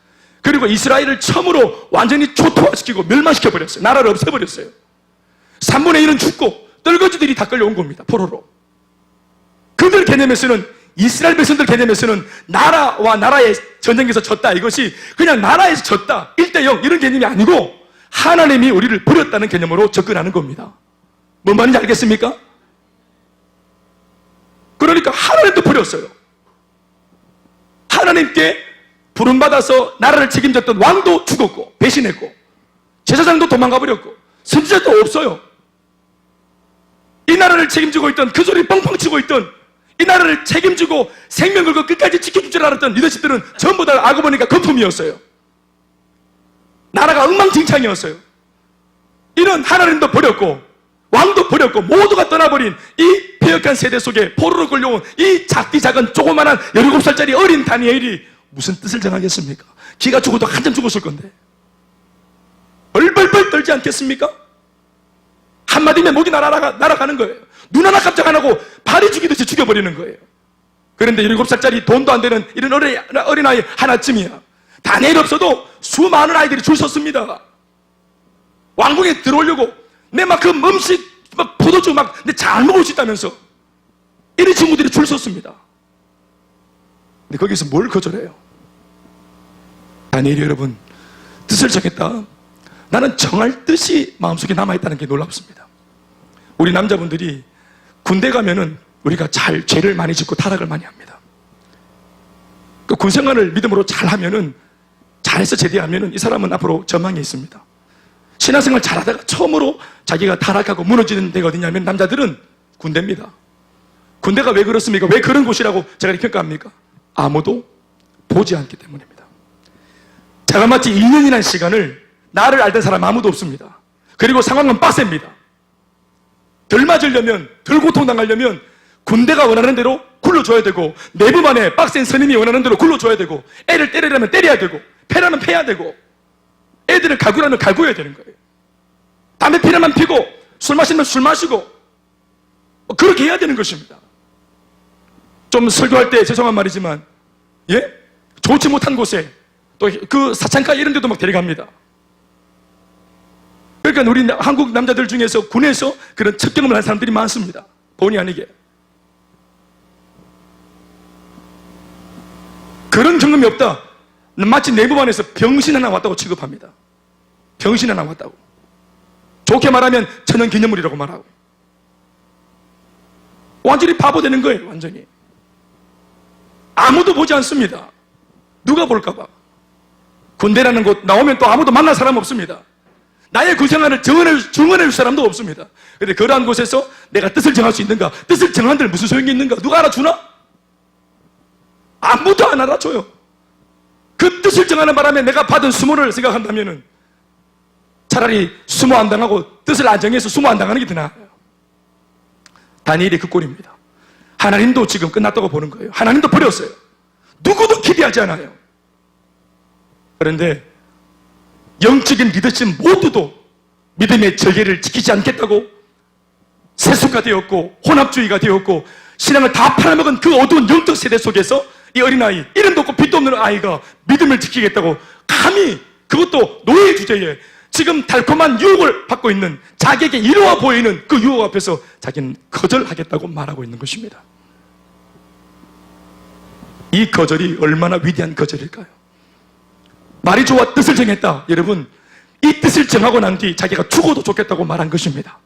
그리고 이스라엘을 처음으로 완전히 초토화시키고 멸망시켜버렸어요. 나라를 없애버렸어요. 3분의 1은 죽고 떨거지들이 다 끌려온 겁니다. 포로로. 그들 개념에서는, 이스라엘 백성들 개념에서는 나라와 나라의 전쟁에서 졌다, 이것이 그냥 나라에서 졌다, 1대0 이런 개념이 아니고 하나님이 우리를 버렸다는 개념으로 접근하는 겁니다. 뭔 말인지 알겠습니까? 그러니까 하나님도 버렸어요. 하나님께 부름받아서 나라를 책임졌던 왕도 죽었고 배신했고 제사장도 도망가 버렸고 선지자도 없어요. 이 나라를 책임지고 있던, 그 소리 뻥뻥 치고 있던, 이 나라를 책임지고 생명 걸고 끝까지 지켜줄 줄 알았던 리더십들은 전부 다 알고 보니까 거품이었어요. 나라가 엉망진창이었어요. 이런 하나님도 버렸고 왕도 버렸고 모두가 떠나버린 이 폐역한 세대 속에 포로로 끌려온 이 작디 작은 조그만한 17살짜리 어린 다니엘이 무슨 뜻을 정하겠습니까? 기가 죽어도 한참 죽었을 건데 벌벌벌 떨지 않겠습니까? 한마디면 목이 날아가는 거예요. 눈 하나 깜짝 안 하고 발이 죽이듯이 죽여버리는 거예요. 그런데 7살짜리 돈도 안 되는 이런 어린아이 하나쯤이야. 다니엘이 없어도 수많은 아이들이 줄 섰습니다. 왕궁에 들어오려고 내 막 그 음식 막 포도주 막 내 잘 먹을 수 있다면서 이런 친구들이 줄 섰습니다. 근데 거기서 뭘 거절해요? 다니엘이 여러분 뜻을 정했다. 나는 정할 뜻이 마음속에 남아있다는 게 놀랍습니다. 우리 남자분들이 군대 가면은 우리가 죄를 많이 짓고 타락을 많이 합니다. 그 군생활을 믿음으로 잘하면은, 잘해서 제대하면은 이 사람은 앞으로 전망이 있습니다. 신앙생활 잘하다가 처음으로 자기가 타락하고 무너지는 데가 어디냐면 남자들은 군대입니다. 군대가 왜 그렇습니까? 왜 그런 곳이라고 제가 이렇게 평가합니까? 아무도 보지 않기 때문입니다. 제가 마치 2년이라는 시간을 나를 알던 사람 아무도 없습니다. 그리고 상황은 빡셉니다. 덜 맞으려면, 덜 고통당하려면 군대가 원하는 대로 굴러줘야 되고, 내부만에 빡센 선임이 원하는 대로 굴러줘야 되고, 애를 때리려면 때려야 되고, 패라면 패야 되고, 애들을 갈구라면 갈구해야 되는 거예요. 담배 피려면 피고, 술 마시면 술 마시고, 그렇게 해야 되는 것입니다. 좀 설교할 때 죄송한 말이지만, 예? 좋지 못한 곳에, 또 그 사창가 이런 데도 막 데려갑니다. 그러니까 우리 한국 남자들 중에서 군에서 그런 첫 경험을 한 사람들이 많습니다. 본의 아니게. 그런 경험이 없다. 마치 내부반에서 병신 하나 왔다고 취급합니다. 병신 하나 왔다고. 좋게 말하면 천연기념물이라고 말하고. 완전히 바보 되는 거예요. 완전히. 아무도 보지 않습니다. 누가 볼까봐. 군대라는 곳 나오면 또 아무도 만날 사람 없습니다. 나의 군생활을 증언해 줄 사람도 없습니다. 그런데 그러한 곳에서 내가 뜻을 정할 수 있는가? 뜻을 정한들 무슨 소용이 있는가? 누가 알아주나? 아무도 안 알아줘요. 그 뜻을 정하는 바람에 내가 받은 수모를 생각한다면 차라리 수모 안 당하고 뜻을 안 정해서 수모 안 당하는 게 더 나아요. 다니엘이 그 꼴입니다. 하나님도 지금 끝났다고 보는 거예요. 하나님도 버렸어요. 누구도 기대하지 않아요. 그런데 영적인 리더십 모두도 믿음의 절개를 지키지 않겠다고 세속화 되었고 혼합주의가 되었고 신앙을 다 팔아먹은 그 어두운 영적 세대 속에서 이 어린아이, 이름도 없고 빛도 없는 아이가 믿음을 지키겠다고 감히, 그것도 노예 주제에 지금 달콤한 유혹을 받고 있는, 자기에게 이로워 보이는 그 유혹 앞에서 자기는 거절하겠다고 말하고 있는 것입니다. 이 거절이 얼마나 위대한 거절일까요? 말이 좋아 뜻을 정했다. 여러분, 이 뜻을 정하고 난 뒤 자기가 죽어도 좋겠다고 말한 것입니다.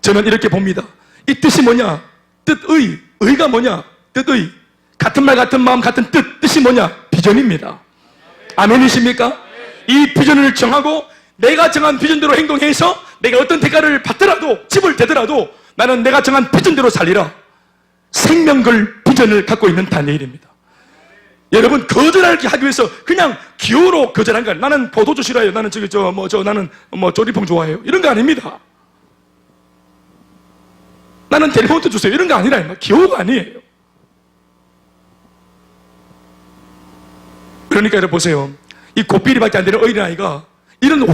저는 이렇게 봅니다. 이 뜻이 뭐냐? 뜻의, 의가 뭐냐? 뜻의, 같은 말 같은 마음 같은 뜻이 뭐냐? 비전입니다. 아멘이십니까? 이 비전을 정하고 내가 정한 비전대로 행동해서 내가 어떤 대가를 받더라도, 집을 대더라도 나는 내가 정한 비전대로 살리라. 생명 걸 비전을 갖고 있는 다니엘입니다. 여러분, 거절하기 하기 위해서 그냥 기호로 거절한 거야. 나는 포도주 싫어해요. 나는 나는 조리퐁 좋아해요. 이런 거 아닙니다. 나는 텔레폰도 주세요. 이런 거 아니라 기호가 아니에요. 그러니까 여러분 보세요. 이 고삐리밖에 안 되는 어린아이가 이런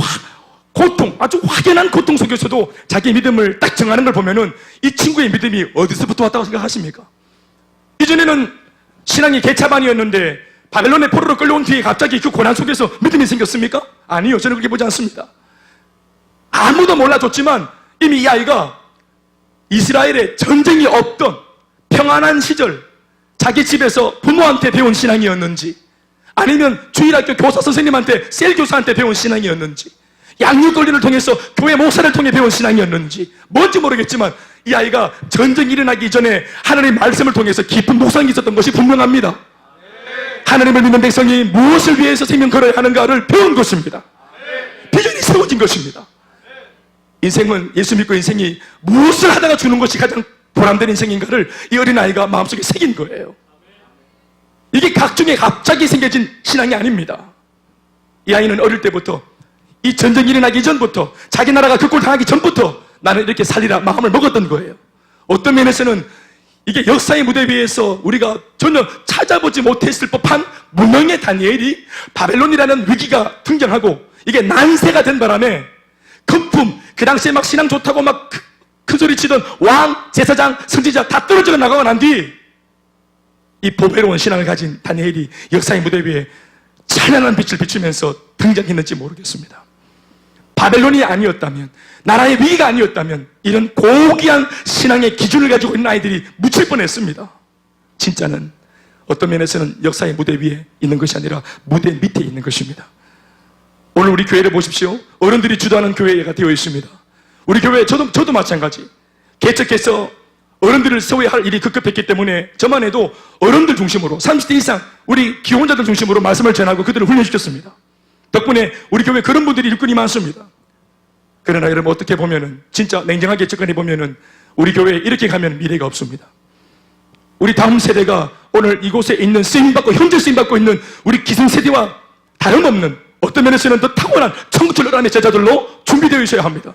고통, 아주 확연한 고통 속에서도 자기 믿음을 딱 정하는 걸 보면은 이 친구의 믿음이 어디서부터 왔다고 생각하십니까? 이전에는 신앙이 개차반이었는데 바벨론의 포로로 끌려온 뒤에 갑자기 그 고난 속에서 믿음이 생겼습니까? 아니요. 저는 그렇게 보지 않습니다. 아무도 몰라줬지만 이미 이 아이가 이스라엘에 전쟁이 없던 평안한 시절 자기 집에서 부모한테 배운 신앙이었는지, 아니면 주일학교 교사 선생님한테, 셀 교사한테 배운 신앙이었는지, 양육권리를 통해서 교회 목사를 통해 배운 신앙이었는지 뭔지 모르겠지만 이 아이가 전쟁이 일어나기 전에 하나님의 말씀을 통해서 깊은 묵상이 있었던 것이 분명합니다. 하나님을 믿는 백성이 무엇을 위해서 생명 걸어야 하는가를 배운 것입니다. 비전이 세워진 것입니다. 인생은, 예수 믿고 인생이 무엇을 하다가 주는 것이 가장 보람된 인생인가를 이 어린아이가 마음속에 새긴 거예요. 이게 각종의 갑자기 생겨진 신앙이 아닙니다. 이 아이는 어릴 때부터, 이 전쟁이 일어나기 전부터, 자기 나라가 극골당하기 전부터 나는 이렇게 살리라 마음을 먹었던 거예요. 어떤 면에서는 이게 역사의 무대 위에서 우리가 전혀 찾아보지 못했을 법한 무명의 다니엘이 바벨론이라는 위기가 등장하고 이게 난세가 된 바람에 금품, 그 당시에 막 신앙 좋다고 막 큰 소리 치던 왕, 제사장, 선지자 다 떨어져 나가고 난 뒤 이 보배로운 신앙을 가진 다니엘이 역사의 무대 위에 찬란한 빛을 비추면서 등장했는지 모르겠습니다. 바벨론이 아니었다면, 나라의 위기가 아니었다면 이런 고귀한 신앙의 기준을 가지고 있는 아이들이 묻힐 뻔했습니다. 진짜는 어떤 면에서는 역사의 무대 위에 있는 것이 아니라 무대 밑에 있는 것입니다. 오늘 우리 교회를 보십시오. 어른들이 주도하는 교회가 되어 있습니다. 우리 교회, 저도 마찬가지. 개척해서 어른들을 세워야 할 일이 급급했기 때문에 저만 해도 어른들 중심으로 30대 이상 우리 기혼자들 중심으로 말씀을 전하고 그들을 훈련시켰습니다. 덕분에 우리 교회 그런 분들이 일꾼이 많습니다. 그러나 여러분, 어떻게 보면은, 진짜 냉정하게 접근해 보면은 우리 교회에 이렇게 가면 미래가 없습니다. 우리 다음 세대가 오늘 이곳에 있는 쓰임받고, 현재 쓰임받고 있는 우리 기성세대와 다름없는, 어떤 면에서는 더 탁월한 청구철 안의 제자들로 준비되어 있어야 합니다.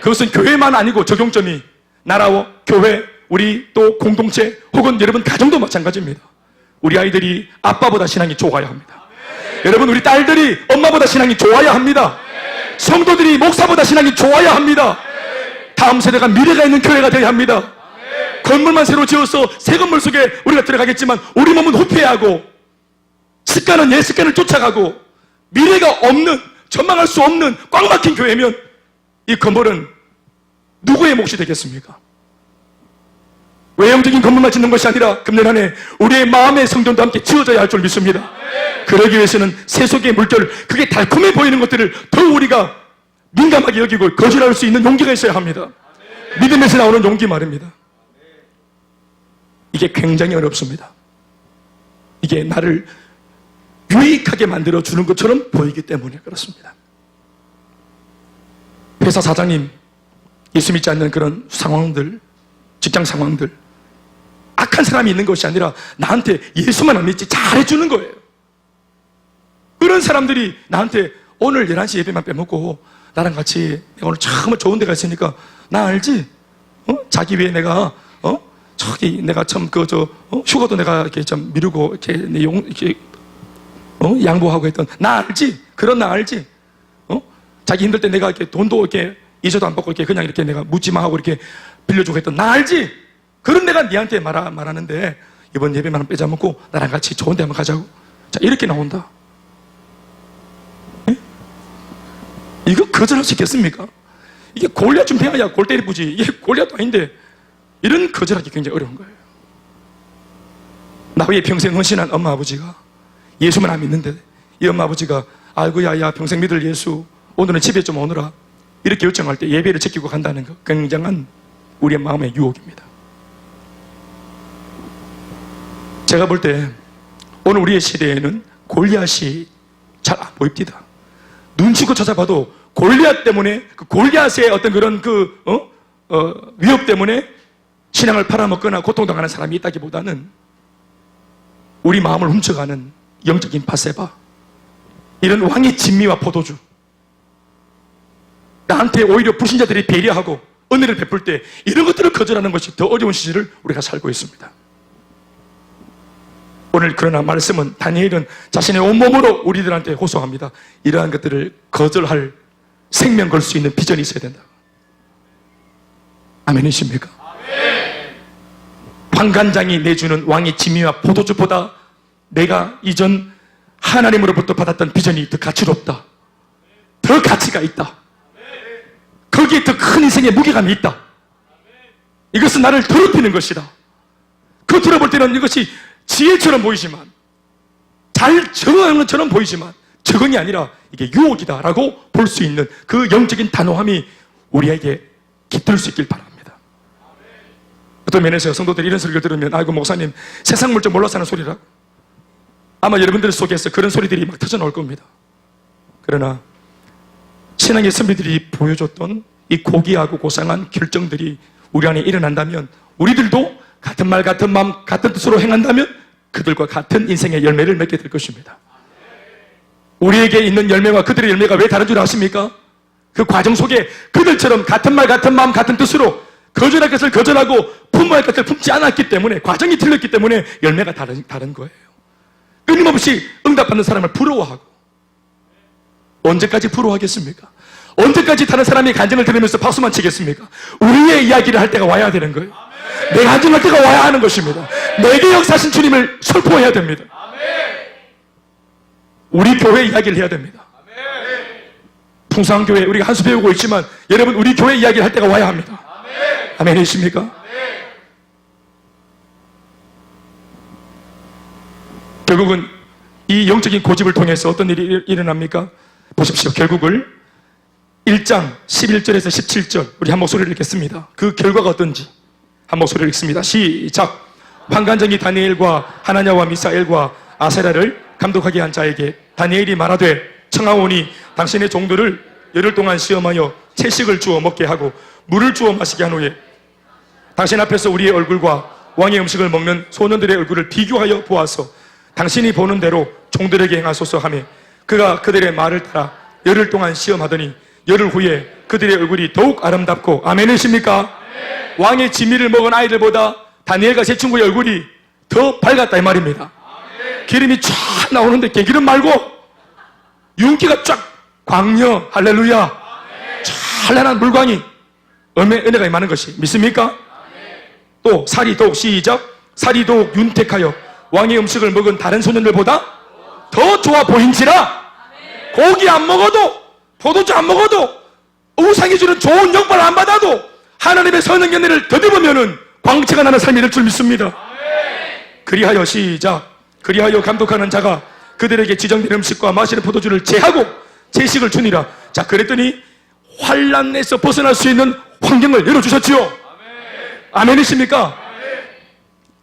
그것은 교회만 아니고 적용점이 나라와 교회, 우리 또 공동체 혹은 여러분 가정도 마찬가지입니다. 우리 아이들이 아빠보다 신앙이 좋아야 합니다. 여러분, 우리 딸들이 엄마보다 신앙이 좋아야 합니다. 성도들이 목사보다 신앙이 좋아야 합니다. 다음 세대가 미래가 있는 교회가 되어야 합니다. 건물만 새로 지어서 새 건물 속에 우리가 들어가겠지만 우리 몸은 후퇴하고 습관은 옛 습관을 쫓아가고 미래가 없는, 전망할 수 없는 꽉 막힌 교회면 이 건물은 누구의 몫이 되겠습니까? 외형적인 건물만 짓는 것이 아니라 금년 한 해 우리의 마음의 성전도 함께 지어져야 할 줄 믿습니다. 그러기 위해서는 세속의 물결, 그게 달콤해 보이는 것들을 더 우리가 민감하게 여기고 거절할 수 있는 용기가 있어야 합니다. 믿음에서 나오는 용기 말입니다. 이게 굉장히 어렵습니다. 이게 나를 유익하게 만들어주는 것처럼 보이기 때문에 그렇습니다. 회사 사장님, 예수 믿지 않는 그런 상황들, 직장 상황들, 악한 사람이 있는 것이 아니라 나한테 예수만 안 믿지 잘해주는 거예요. 그런 사람들이 나한테 오늘 11시 예배만 빼먹고 나랑 같이, 내가 오늘 참 좋은 데가 있으니까 나 알지? 자기 위해 내가 저기 내가 참 휴가도 내가 이렇게 좀 미루고 이렇게 양보하고 했던 나 알지? 그런 나 알지? 자기 힘들 때 내가 이렇게 돈도 이렇게 이자도 안 받고 이렇게 그냥 이렇게 내가 묻지마 하고 이렇게 빌려주고 했던 나 알지? 그런 내가 니한테 말하는데 이번 예배만 빼자먹고 나랑 같이 좋은 데 한번 가자고. 자, 이렇게 나온다. 네? 이거 거절할 수 있겠습니까? 이게 골리앗 좀 배워야 골 때리부지. 이게 골리앗도 아닌데 이런 거절하기 굉장히 어려운 거예요. 나 위에 평생 헌신한 엄마 아버지가 예수만 안 믿는데 이 엄마 아버지가 아이고 야 평생 믿을 예수 오늘은 집에 좀 오느라 이렇게 요청할 때 예배를 지키고 간다는 거 굉장한 우리의 마음의 유혹입니다. 제가 볼 때 오늘 우리의 시대에는 골리앗이 잘 안 보입니다. 눈치고 찾아봐도 골리앗 때문에 그 골리앗의 어떤 그런 위협 때문에 신앙을 팔아먹거나 고통당하는 사람이 있다기보다는 우리 마음을 훔쳐가는 영적인 바세바, 이런 왕의 진미와 포도주, 나한테 오히려 불신자들이 배려하고 은혜를 베풀 때 이런 것들을 거절하는 것이 더 어려운 시절을 우리가 살고 있습니다. 오늘 그러나 말씀은 다니엘은 자신의 온몸으로 우리들한테 호소합니다. 이러한 것들을 거절할 생명 걸 수 있는 비전이 있어야 된다. 아멘이십니까? 아멘. 황관장이 내주는 왕의 진미와 포도주보다 내가 이전 하나님으로부터 받았던 비전이 더 가치롭다. 더 가치가 있다. 거기에 더 큰 인생의 무게감이 있다. 이것은 나를 더럽히는 것이다. 겉으로 볼 때는 이것이 지혜처럼 보이지만, 잘 적응하는 것처럼 보이지만 적응이 아니라 이게 유혹이다라고 볼 수 있는 그 영적인 단호함이 우리에게 깃들 수 있길 바랍니다. 어떤 면에서 성도들이 이런 소리를 들으면 아이고 목사님 세상 물정 몰라 사는 소리라고, 아마 여러분들 속에서 그런 소리들이 막 터져 나올 겁니다. 그러나 신앙의 선비들이 보여줬던 이 고귀하고 고상한 결정들이 우리 안에 일어난다면, 우리들도 같은 말 같은 마음 같은 뜻으로 행한다면 그들과 같은 인생의 열매를 맺게 될 것입니다. 우리에게 있는 열매와 그들의 열매가 왜 다른 줄 아십니까? 그 과정 속에 그들처럼 같은 말 같은 마음 같은 뜻으로 거절할 것을 거절하고 품어야 할 것을 품지 않았기 때문에, 과정이 틀렸기 때문에 열매가 다른 거예요. 끊임없이 응답받는 사람을 부러워하고, 언제까지 부러워하겠습니까? 언제까지 다른 사람의 간증을 들으면서 박수만 치겠습니까? 우리의 이야기를 할 때가 와야 되는 거예요. 내가 간증할 때가 와야 하는 것입니다. 내게 역사하신 주님을 선포해야 됩니다. 우리 교회 이야기를 해야 됩니다. 풍성교회 우리가 한 수 배우고 있지만 여러분 우리 교회 이야기를 할 때가 와야 합니다. 아멘이십니까? 결국은 이 영적인 고집을 통해서 어떤 일이 일어납니까? 보십시오. 결국을 1장 11절에서 17절 우리 한 목소리를 읽겠습니다. 그 결과가 어떤지 한 목소리를 읽습니다. 시작. 환관장이 다니엘과 하나냐와 미사엘과 아세라를 감독하게 한 자에게 다니엘이 말하되 청하오니 당신의 종들을 열흘 동안 시험하여 채식을 주어 먹게 하고 물을 주어 마시게 한 후에 당신 앞에서 우리의 얼굴과 왕의 음식을 먹는 소년들의 얼굴을 비교하여 보아서 당신이 보는 대로 종들에게 행하소서 하며 그가 그들의 말을 따라 열흘 동안 시험하더니 열흘 후에 그들의 얼굴이 더욱 아름답고 아멘이십니까? 왕의 진미를 먹은 아이들보다 다니엘과 세 친구의 얼굴이 더 밝았다 이 말입니다. 기름이 쫙 나오는데 개기름 말고 윤기가 쫙 광녀 할렐루야 찬란한 물광이 얼마나 은혜가 많은 것이 믿습니까? 또 살이 더욱 시작 살이 더욱 윤택하여 왕의 음식을 먹은 다른 소년들보다 더 좋아 보인지라 고기 안 먹어도 포도주 안 먹어도 우상이 주는 좋은 영광을 안 받아도 하나님의 선한 연애를 더듬으면은 광채가 나는 삶이 될 줄 믿습니다. 그리하여 시작 그리하여 감독하는 자가 그들에게 지정된 음식과 마시는 포도주를 제하고 제식을 주니라. 자 그랬더니 환난에서 벗어날 수 있는 환경을 열어주셨지요. 아멘이십니까?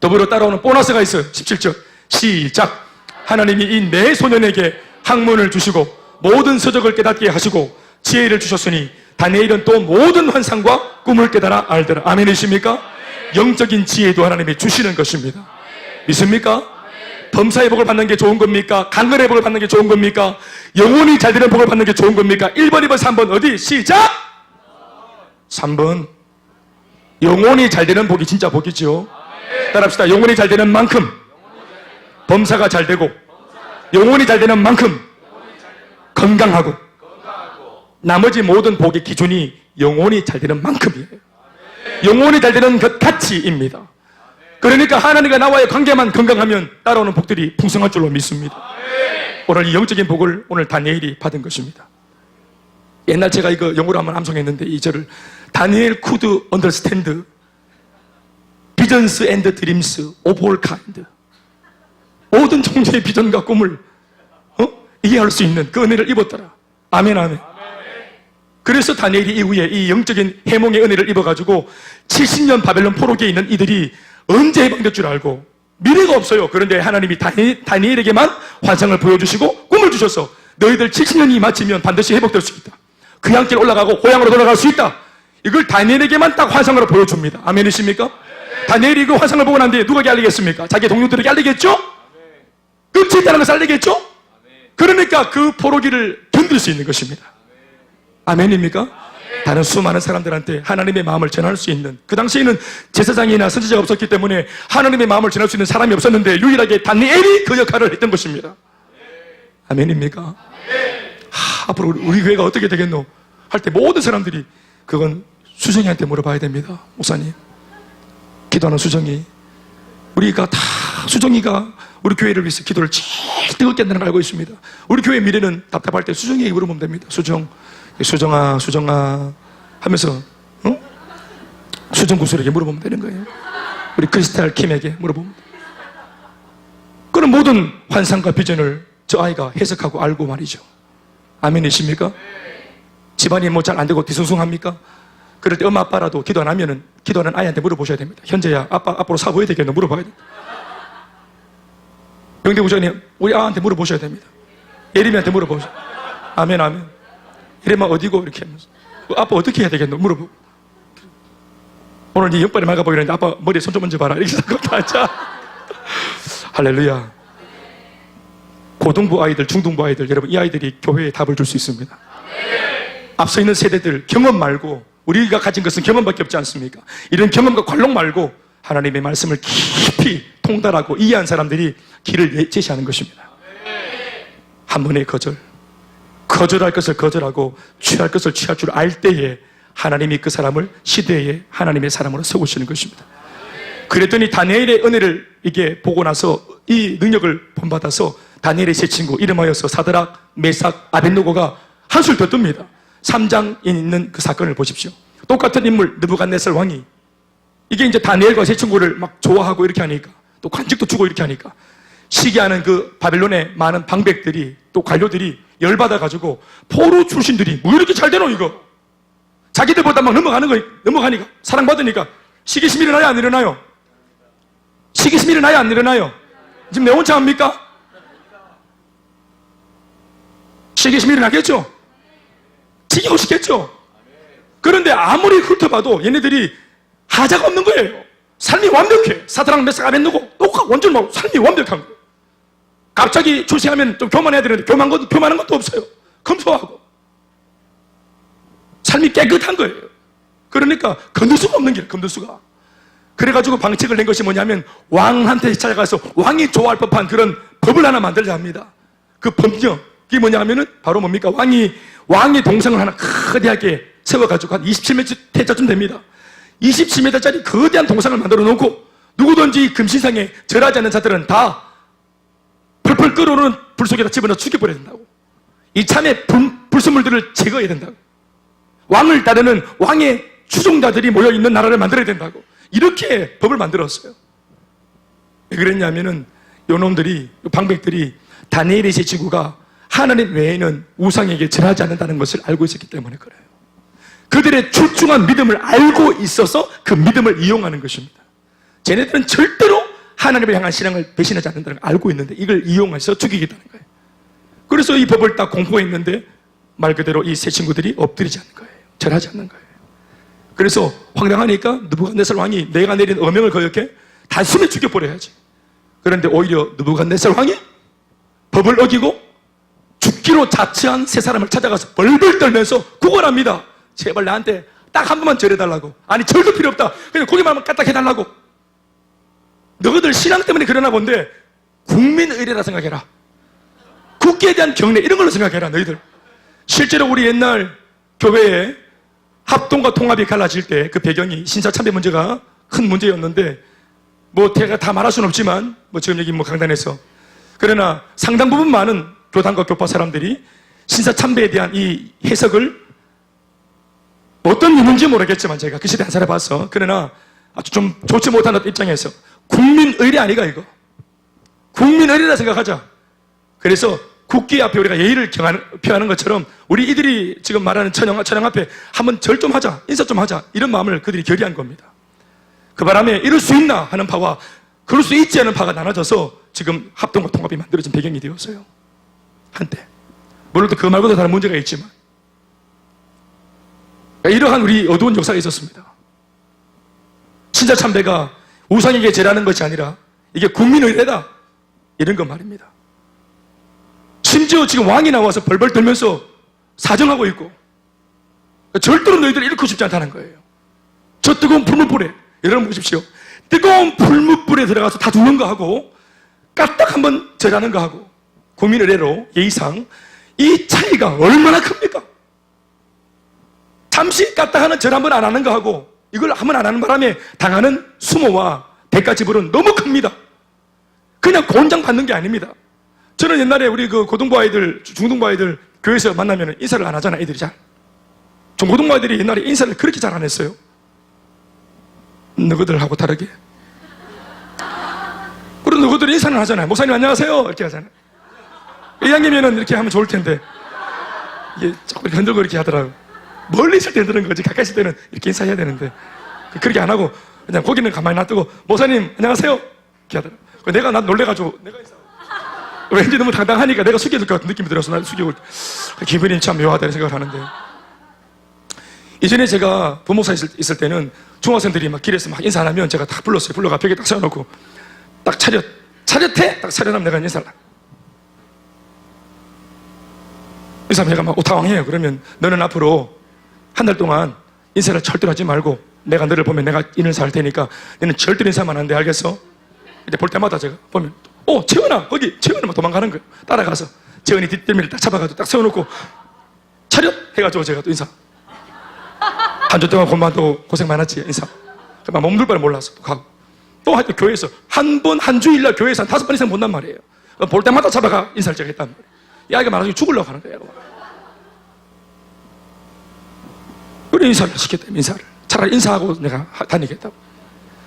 더불어 따라오는 보너스가 있어요. 17절 시작 하나님이 이 네 소년에게 학문을 주시고 모든 서적을 깨닫게 하시고 지혜를 주셨으니 다니엘은 또 모든 환상과 꿈을 깨달아 알더라. 아멘이십니까? 영적인 지혜도 하나님이 주시는 것입니다. 믿습니까? 범사의 복을 받는 게 좋은 겁니까? 강건의 복을 받는 게 좋은 겁니까? 영혼이 잘 되는 복을 받는 게 좋은 겁니까? 1번, 2번, 3번 어디? 시작! 3번 영혼이 잘 되는 복이 진짜 복이죠. 따라합시다. 영혼이 잘 되는 만큼 범사가 잘 되고 영혼이 잘 되는 만큼 건강하고 나머지 모든 복의 기준이 영혼이 잘 되는 만큼이에요. 영혼이 잘 되는 것 같이입니다. 그러니까 하나님과 나와의 관계만 건강하면 따라오는 복들이 풍성할 줄로 믿습니다. 오늘 이 영적인 복을 오늘 다니엘이 받은 것입니다. 옛날 제가 이거 영어로 한번 암송했는데 이 절을 다니엘 could understand visions and dreams of all kind 모든 종류의 비전과 꿈을 이해할 수 있는 그 은혜를 입었더라. 아멘 아멘. 그래서 다니엘이 이후에 이 영적인 해몽의 은혜를 입어가지고 70년 바벨론 포로기에 있는 이들이 언제 해방될 줄 알고 미래가 없어요. 그런데 하나님이 다니엘에게만 환상을 보여주시고 꿈을 주셔서 너희들 70년이 마치면 반드시 회복될 수 있다. 그 양길 올라가고 고향으로 돌아갈 수 있다. 이걸 다니엘에게만 딱 환상으로 보여줍니다. 아멘이십니까? 다니엘이 그 환상을 보고 난 뒤에 누구에게 알리겠습니까? 자기 동료들에게 알리겠죠? 끝이 있다는 것을 알리겠죠? 그러니까 그 포로기를 견딜 수 있는 것입니다. 아멘입니까? 다른 수많은 사람들한테 하나님의 마음을 전할 수 있는 그 당시에는 제사장이나 선지자가 없었기 때문에 하나님의 마음을 전할 수 있는 사람이 없었는데 유일하게 다니엘이 그 역할을 했던 것입니다. 아멘입니까? 앞으로 우리 교회가 어떻게 되겠노? 할 때 모든 사람들이 그건 수정이한테 물어봐야 됩니다. 목사님 기도하는 수정이 우리가 다 수정이가 우리 교회를 위해서 기도를 제일 뜨겁게 한다는 걸 알고 있습니다. 우리 교회 미래는 답답할 때 수정이에게 물어보면 됩니다. 수정아 하면서 수정 구슬에게 물어보면 되는 거예요. 우리 크리스탈 킴에게 물어보면 그런 모든 환상과 비전을 저 아이가 해석하고 알고 말이죠. 아멘이십니까? 집안이 뭐 잘 안 되고 뒤숭숭합니까? 그럴 때 엄마 아빠라도 기도 안 하면은 기도하는 아이한테 물어보셔야 됩니다. 현재야 아빠 앞으로 사고해야 되겠노? 물어봐야 됩니다. 영대구장님 우리 아한테 물어보셔야 됩니다. 예림이한테 물어보셔. 아멘 아멘. 이래만 어디고 이렇게 하면서 아빠 어떻게 해야 되겠노? 물어보고 오늘 네 옆발이 맑아 보이는데 아빠 머리에 손 좀 얹어봐라 이렇게 하자. 할렐루야. 고등부 아이들 중등부 아이들 여러분 이 아이들이 교회에 답을 줄 수 있습니다. 앞서 있는 세대들 경험 말고 우리가 가진 것은 경험밖에 없지 않습니까? 이런 경험과 관록 말고 하나님의 말씀을 깊이 통달하고 이해한 사람들이 길을 제시하는 것입니다. 한 번의 거절할 것을 거절하고 취할 것을 취할 줄 알 때에 하나님이 그 사람을 시대에 하나님의 사람으로 세우시는 것입니다. 그랬더니 다니엘의 은혜를 이게 보고 나서 이 능력을 본받아서 다니엘의 세 친구 이름하여서 사드락, 메삭, 아벳느고가 한술 더 뜹니다. 3장에 있는 그 사건을 보십시오. 똑같은 인물 느부갓네살 왕이 이게 이제 다니엘과 세 친구를 막 좋아하고 이렇게 하니까 또 관직도 주고 이렇게 하니까 시기하는 그 바벨론의 많은 방백들이 또 관료들이 열받아가지고 포로 출신들이 뭐 이렇게 잘 되노 이거 자기들보다 막 넘어가니까 사랑받으니까 시기심이 일어나요 안 일어나요? 시기심이 일어나요 안 일어나요? 지금 내 혼자 합니까? 시기심이 일어나겠죠? 지기고 싶겠죠? 그런데 아무리 훑어봐도 얘네들이 하자가 없는 거예요. 삶이 완벽해. 사드락, 메삭, 아벳느고 완전 막 삶이 완벽한 거예요. 갑자기 출세하면 좀 교만해야 되는데 교만한 것도 없어요. 검소하고 삶이 깨끗한 거예요. 그러니까 건들 수가 없는 길이에요. 건들 수가. 그래가지고 방책을 낸 것이 뭐냐면 왕한테 찾아가서 왕이 좋아할 법한 그런 법을 하나 만들자 합니다. 그 법령 그게 뭐냐면은 바로 뭡니까? 왕의 동상을 하나 거대하게 세워가지고 한 27m쯤 됩니다. 27m짜리 거대한 동상을 만들어 놓고 누구든지 금신상에 절하지 않는 자들은 다 펄펄 끓어오르는 불 속에다 집어넣어 죽여버려야 된다고. 이참에 불순물들을 제거해야 된다고. 왕을 따르는 왕의 추종자들이 모여있는 나라를 만들어야 된다고. 이렇게 법을 만들었어요. 왜 그랬냐면은 요놈들이, 방백들이 다니엘의 세 친구가 하나님 외에는 우상에게 절하지 않는다는 것을 알고 있었기 때문에 그래요. 그들의 출중한 믿음을 알고 있어서 그 믿음을 이용하는 것입니다. 쟤네들은 절대로 하나님을 향한 신앙을 배신하지 않는다는 걸 알고 있는데 이걸 이용해서 죽이겠다는 거예요. 그래서 이 법을 딱 공포했는데 말 그대로 이 세 친구들이 엎드리지 않는 거예요. 절하지 않는 거예요. 그래서 황당하니까 느부갓네살 왕이 내가 내린 어명을 거역해 단숨에 죽여버려야지. 그런데 오히려 느부갓네살 왕이 법을 어기고 죽기로 자처한 세 사람을 찾아가서 벌벌 떨면서 구걸합니다. 제발 나한테 딱 한 번만 절해달라고. 아니 절도 필요 없다. 그냥 고기만 까딱 해달라고. 너희들 신앙 때문에 그러나 본데 국민의례라 생각해라. 국기에 대한 경례 이런 걸로 생각해라 너희들. 실제로 우리 옛날 교회에 합동과 통합이 갈라질 때 그 배경이 신사참배 문제가 큰 문제였는데 뭐 제가 다 말할 수는 없지만 뭐 지금 여기 뭐 강단에서 그러나 상당 부분 많은 교단과 교파 사람들이 신사참배에 대한 이 해석을 어떤 이유인지 모르겠지만 제가 그 시대 한 사람 봐서 그러나 아주 좀 좋지 못한 입장에서 국민의례 아니가 이거 국민의례라 생각하자. 그래서 국기 앞에 우리가 예의를 표하는 것처럼 우리 이들이 지금 말하는 천영 앞에 한번 절 좀 하자, 인사 좀 하자 이런 마음을 그들이 결의한 겁니다. 그 바람에 이럴 수 있나 하는 파와 그럴 수 있지 않은 파가 나눠져서 지금 합동과 통합이 만들어진 배경이 되었어요. 한때 물론 또 그 말고도 다른 문제가 있지만 이러한 우리 어두운 역사가 있었습니다. 신자참배가 우상에게 절하는 것이 아니라 이게 국민의례다 이런 것 말입니다. 심지어 지금 왕이 나와서 벌벌 떨면서 사정하고 있고 절대로 너희들을 잃고 싶지 않다는 거예요. 저 뜨거운 풀무불에 여러분 보십시오. 뜨거운 풀무불에 들어가서 다 죽는 거 하고 까딱 한번 절하는 거 하고 국민의례로 예의상 이 차이가 얼마나 큽니까? 잠시 까딱 하는 절 한번 안 하는 거 하고 이걸 한번 안 하는 바람에 당하는 수모와 대가 지불은 너무 큽니다. 그냥 곤장 받는 게 아닙니다. 저는 옛날에 우리 그 고등부 아이들, 중등부 아이들 교회에서 만나면 인사를 안 하잖아, 애들이 잘. 중고등부 아이들이 옛날에 인사를 그렇게 잘 안 했어요. 너희들하고 다르게. 그리고 너희들 인사는 하잖아요. 목사님 안녕하세요. 이렇게 하잖아요. 이왕이면은 이렇게 하면 좋을 텐데. 이게 자꾸 이렇게 흔들고 이렇게 하더라고요. 멀리 있을 때 흔드는 거지. 가까이 있을 때는 이렇게 인사해야 되는데. 그렇게 안 하고 그냥 고기는 가만히 놔두고 목사님 안녕하세요. 이렇게 하더라고요. 내가 난 놀래가지고 내가 인사. 왠지 너무 당당하니까 내가 숙여줄 것 같은 느낌이 들어서 난 숙이고 기분이 참 묘하다는 생각을 하는데 이전에 제가 부목사 있을 때는 중학생들이 막 길에서 막 인사 안 하면 제가 딱 불렀어요. 불러가 벽에 딱 세워놓고 딱 차렷해! 딱 차렷하면 내가 인사를 인사하면 얘가 막 오타왕해요. 그러면 너는 앞으로 한 달 동안 인사를 절대로 하지 말고 내가 너를 보면 내가 인사할 테니까 너는 절대로 인사만 안 돼. 알겠어? 이제 볼 때마다 제가 보면 채원아 거기 채원이 막 도망가는 거예요. 따라가서 채원이 뒷덜미를 딱 잡아가지고 딱 세워놓고 차렷! 해가지고 제가 또 인사 한 주 동안 또 고생 많았지 인사 막 몸둘 바를 몰라서 또 가고 또 하여튼 교회에서 한 번, 한 주일날 교회에서 한 5번 이상 본단 말이에요. 볼 때마다 잡아가 인사를 제가 했단 말이에요. 야, 이거 말하자면 죽으려고 하는 거예요. 그래, 인사를 시켰대요, 인사를. 차라리 인사하고 내가 다니겠다고.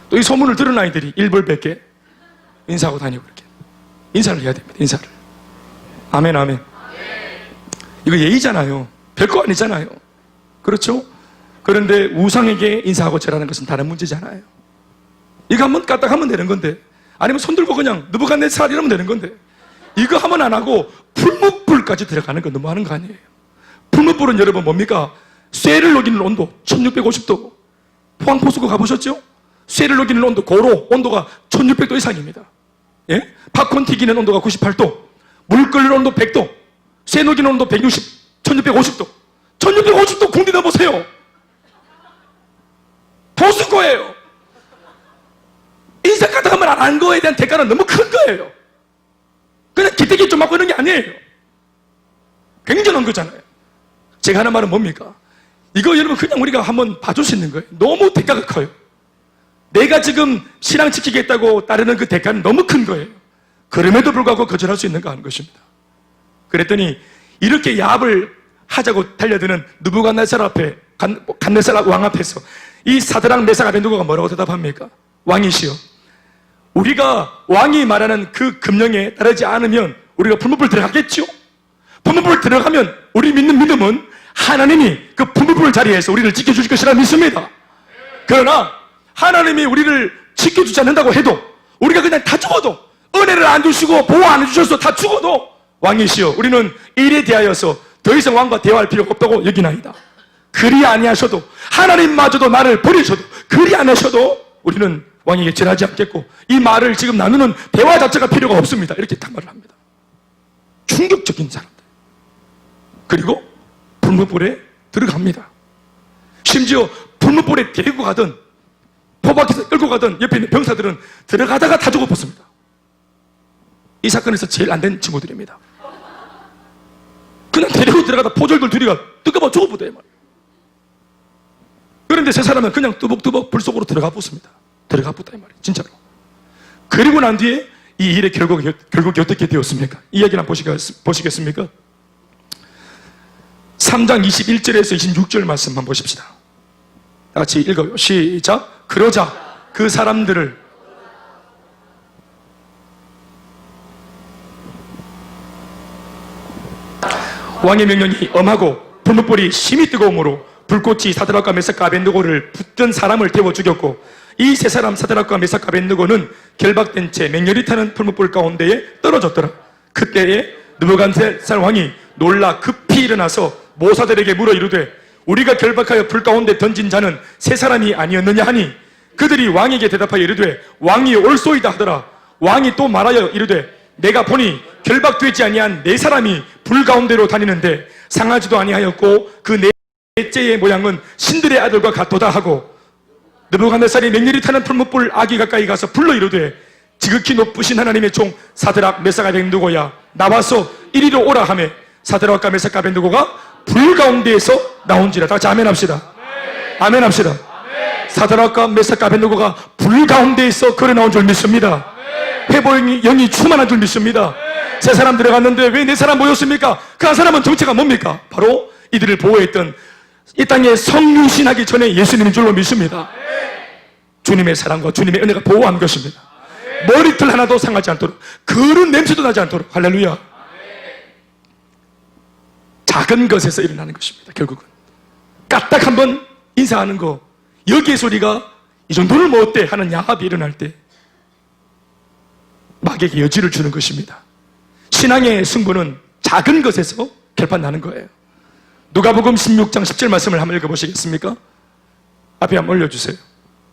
또 이 소문을 들은 아이들이 일벌백계 인사하고 다니고 그렇게. 인사를 해야 됩니다, 인사를. 아멘, 아멘. 이거 예의잖아요. 별거 아니잖아요. 그렇죠? 그런데 우상에게 인사하고 절하는 것은 다른 문제잖아요. 이거 한번 까딱하면 되는 건데, 아니면 손들고 그냥 느부갓네살 이러면 되는 건데, 이거 하면 안 하고 풀무불까지 들어가는 건 너무하는 거 아니에요. 풀무불은 여러분 뭡니까? 쇠를 녹이는 온도 1650도. 포항포수구 가보셨죠? 쇠를 녹이는 온도, 고로 온도가 1600도 이상입니다. 예? 팝콘 튀기는 온도가 98도, 물 끓는 온도 100도, 쇠 녹이는 온도 160, 1650도. 1650도 공기 넣어보세요. 포수구예요. 인사 까딱하면 안 한 거에 대한 대가는 너무 큰 거예요. 그냥 기대기 좀 하고 이런 게 아니에요. 굉장한 거잖아요. 제가 하는 말은 뭡니까? 이거 여러분 그냥 우리가 한번 봐줄 수 있는 거예요. 너무 대가가 커요. 내가 지금 신앙 지키겠다고 따르는 그 대가는 너무 큰 거예요. 그럼에도 불구하고 거절할 수 있는가 하는 것입니다. 그랬더니 이렇게 야합을 하자고 달려드는 느부갓네살 앞에, 갓네살 왕 앞에서 이 사드락 메삭 아벤누고가 뭐라고 대답합니까? 왕이시여, 우리가 왕이 말하는 그 금령에 따르지 않으면 우리가 풀무불 들어가겠죠? 풀무불 들어가면 우리 믿는 믿음은 하나님이 그 풀무불 자리에서 우리를 지켜주실 것이라 믿습니다. 그러나 하나님이 우리를 지켜주지 않는다고 해도, 우리가 그냥 다 죽어도, 은혜를 안 주시고 보호 안 해주셔서 다 죽어도, 왕이시여, 우리는 일에 대하여서 더 이상 왕과 대화할 필요가 없다고 여기나이다. 그리 아니하셔도, 하나님마저도 나를 버리셔도, 그리 아니하셔도 우리는 왕에게 절하지 않겠고, 이 말을 지금 나누는 대화 자체가 필요가 없습니다. 이렇게 딱 말을 합니다. 충격적인 사람들. 그리고 불무불에 들어갑니다. 심지어 불무불에 데리고 가든 포박해서 끌고 가든 옆에 있는 병사들은 들어가다가 다 죽어버렸습니다. 이 사건에서 제일 안 된 친구들입니다. 그냥 데리고 들어가다 포졸들 둘이가 뜨거워 죽어버려요. 그런데 세 사람은 그냥 뚜벅뚜벅 불 속으로 들어가 붙습니다. 들어가 붙다 이 말이에요. 진짜로. 그리고 난 뒤에 이 일의 결국이 어떻게 되었습니까? 이 이야기를 한번 보시겠습니까? 3장 21절에서 26절 말씀 한번 보십시다. 다 같이 읽어요. 시작. 그러자 그 사람들을 왕의 명령이 엄하고 불무불이 심히 뜨거움으로 불꽃이 사드락과 메삭과 아벤느고를 붙든 사람을 태워 죽였고, 이 세 사람 사드락과 메삭과 아벤느고는 결박된 채 맹렬히 타는 풀무불 가운데에 떨어졌더라. 그때에 느부갓네살 왕이 놀라 급히 일어나서 모사들에게 물어 이르되, 우리가 결박하여 불 가운데 던진 자는 세 사람이 아니었느냐 하니, 그들이 왕에게 대답하여 이르되 왕이 옳소이다 하더라. 왕이 또 말하여 이르되, 내가 보니 결박되지 아니한 네 사람이 불 가운데로 다니는데 상하지도 아니하였고 그 넷째의 모양은 신들의 아들과 같도다 하고, 느부갓네살이 맹렬히 타는 풀무불 아기 가까이 가서 불러 이르되, 지극히 높으신 하나님의 종 사드락 메삭 아벤느고야, 나와서 이리로 오라 하매 사드락과 메삭 아벤느고가 불 가운데에서 나온지라. 다 같이 아멘 합시다. 아멘 합시다. 사드락과 메삭 아벤느고가 불 가운데에서 걸어 나온 줄 믿습니다. 회복의 영이 충만한 줄 믿습니다. 세 사람 들어갔는데 왜 네 사람 모였습니까? 그 한 사람은 정체가 뭡니까? 바로 이들을 보호했던 이 땅에 성육신하기 전에 예수님인 줄로 믿습니다. 주님의 사랑과 주님의 은혜가 보호한 것입니다. 머리털 하나도 상하지 않도록, 그런 냄새도 나지 않도록. 할렐루야. 작은 것에서 일어나는 것입니다. 결국은 까딱 한번 인사하는 거, 여기에서 우리가 이 정도는 뭐 어때 하는 야합이 일어날 때 마귀에게 여지를 주는 것입니다. 신앙의 승부는 작은 것에서 결판 나는 거예요. 누가복음 16장 10절 말씀을 한번 읽어보시겠습니까? 앞에 한번 올려주세요.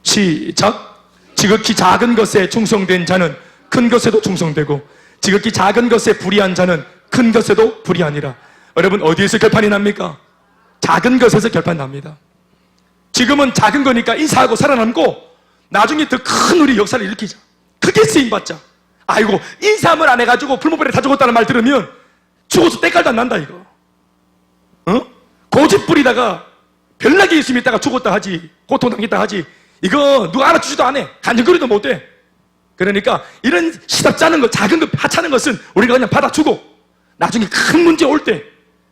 시작. 지극히 작은 것에 충성된 자는 큰 것에도 충성되고, 지극히 작은 것에 불의한 자는 큰 것에도 불의하니라. 여러분, 어디에서 결판이 납니까? 작은 것에서 결판 납니다. 지금은 작은 거니까 인사하고 살아남고, 나중에 더 큰 우리 역사를 일으키자, 크게 쓰임받자. 아이고, 인사함을 안 해가지고 풀무불에 다 죽었다는 말 들으면 죽어서 때깔도 안 난다 이거. 고집 부리다가 별나게 있으면 있다가 죽었다 하지, 고통당했다 하지, 이거 누가 알아주지도 않아. 간증거리도 못해. 그러니까 이런 시답지 않은 것, 작은 것, 하찮은 것은 우리가 그냥 받아주고 나중에 큰 문제 올 때,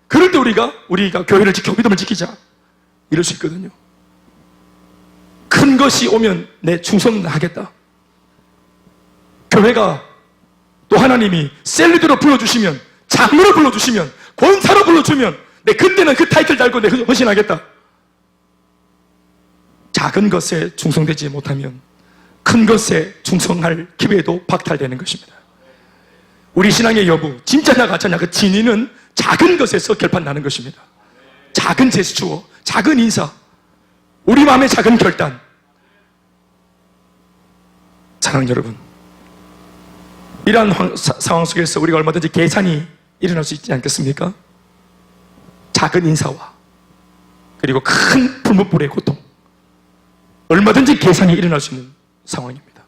그럴 때 우리가 교회를 지키고 믿음을 지키자, 이럴 수 있거든요. 큰 것이 오면 내 충성하겠다. 교회가 또 하나님이 셀리드로 불러주시면, 장로로 불러주시면, 권사로 불러주면 내 그때는 그 타이틀 달고 내 헌신하겠다. 작은 것에 충성되지 못하면 큰 것에 충성할 기회도 박탈되는 것입니다. 우리 신앙의 여부, 진짜냐 가짜냐 그 진위는 작은 것에서 결판나는 것입니다. 작은 제스처, 작은 인사, 우리 마음의 작은 결단. 사랑하는 여러분, 이러한 상황 속에서 우리가 얼마든지 계산이 일어날 수 있지 않겠습니까? 작은 인사와 그리고 큰 불못불의 고통, 얼마든지 계산이 일어날 수 있는 상황입니다.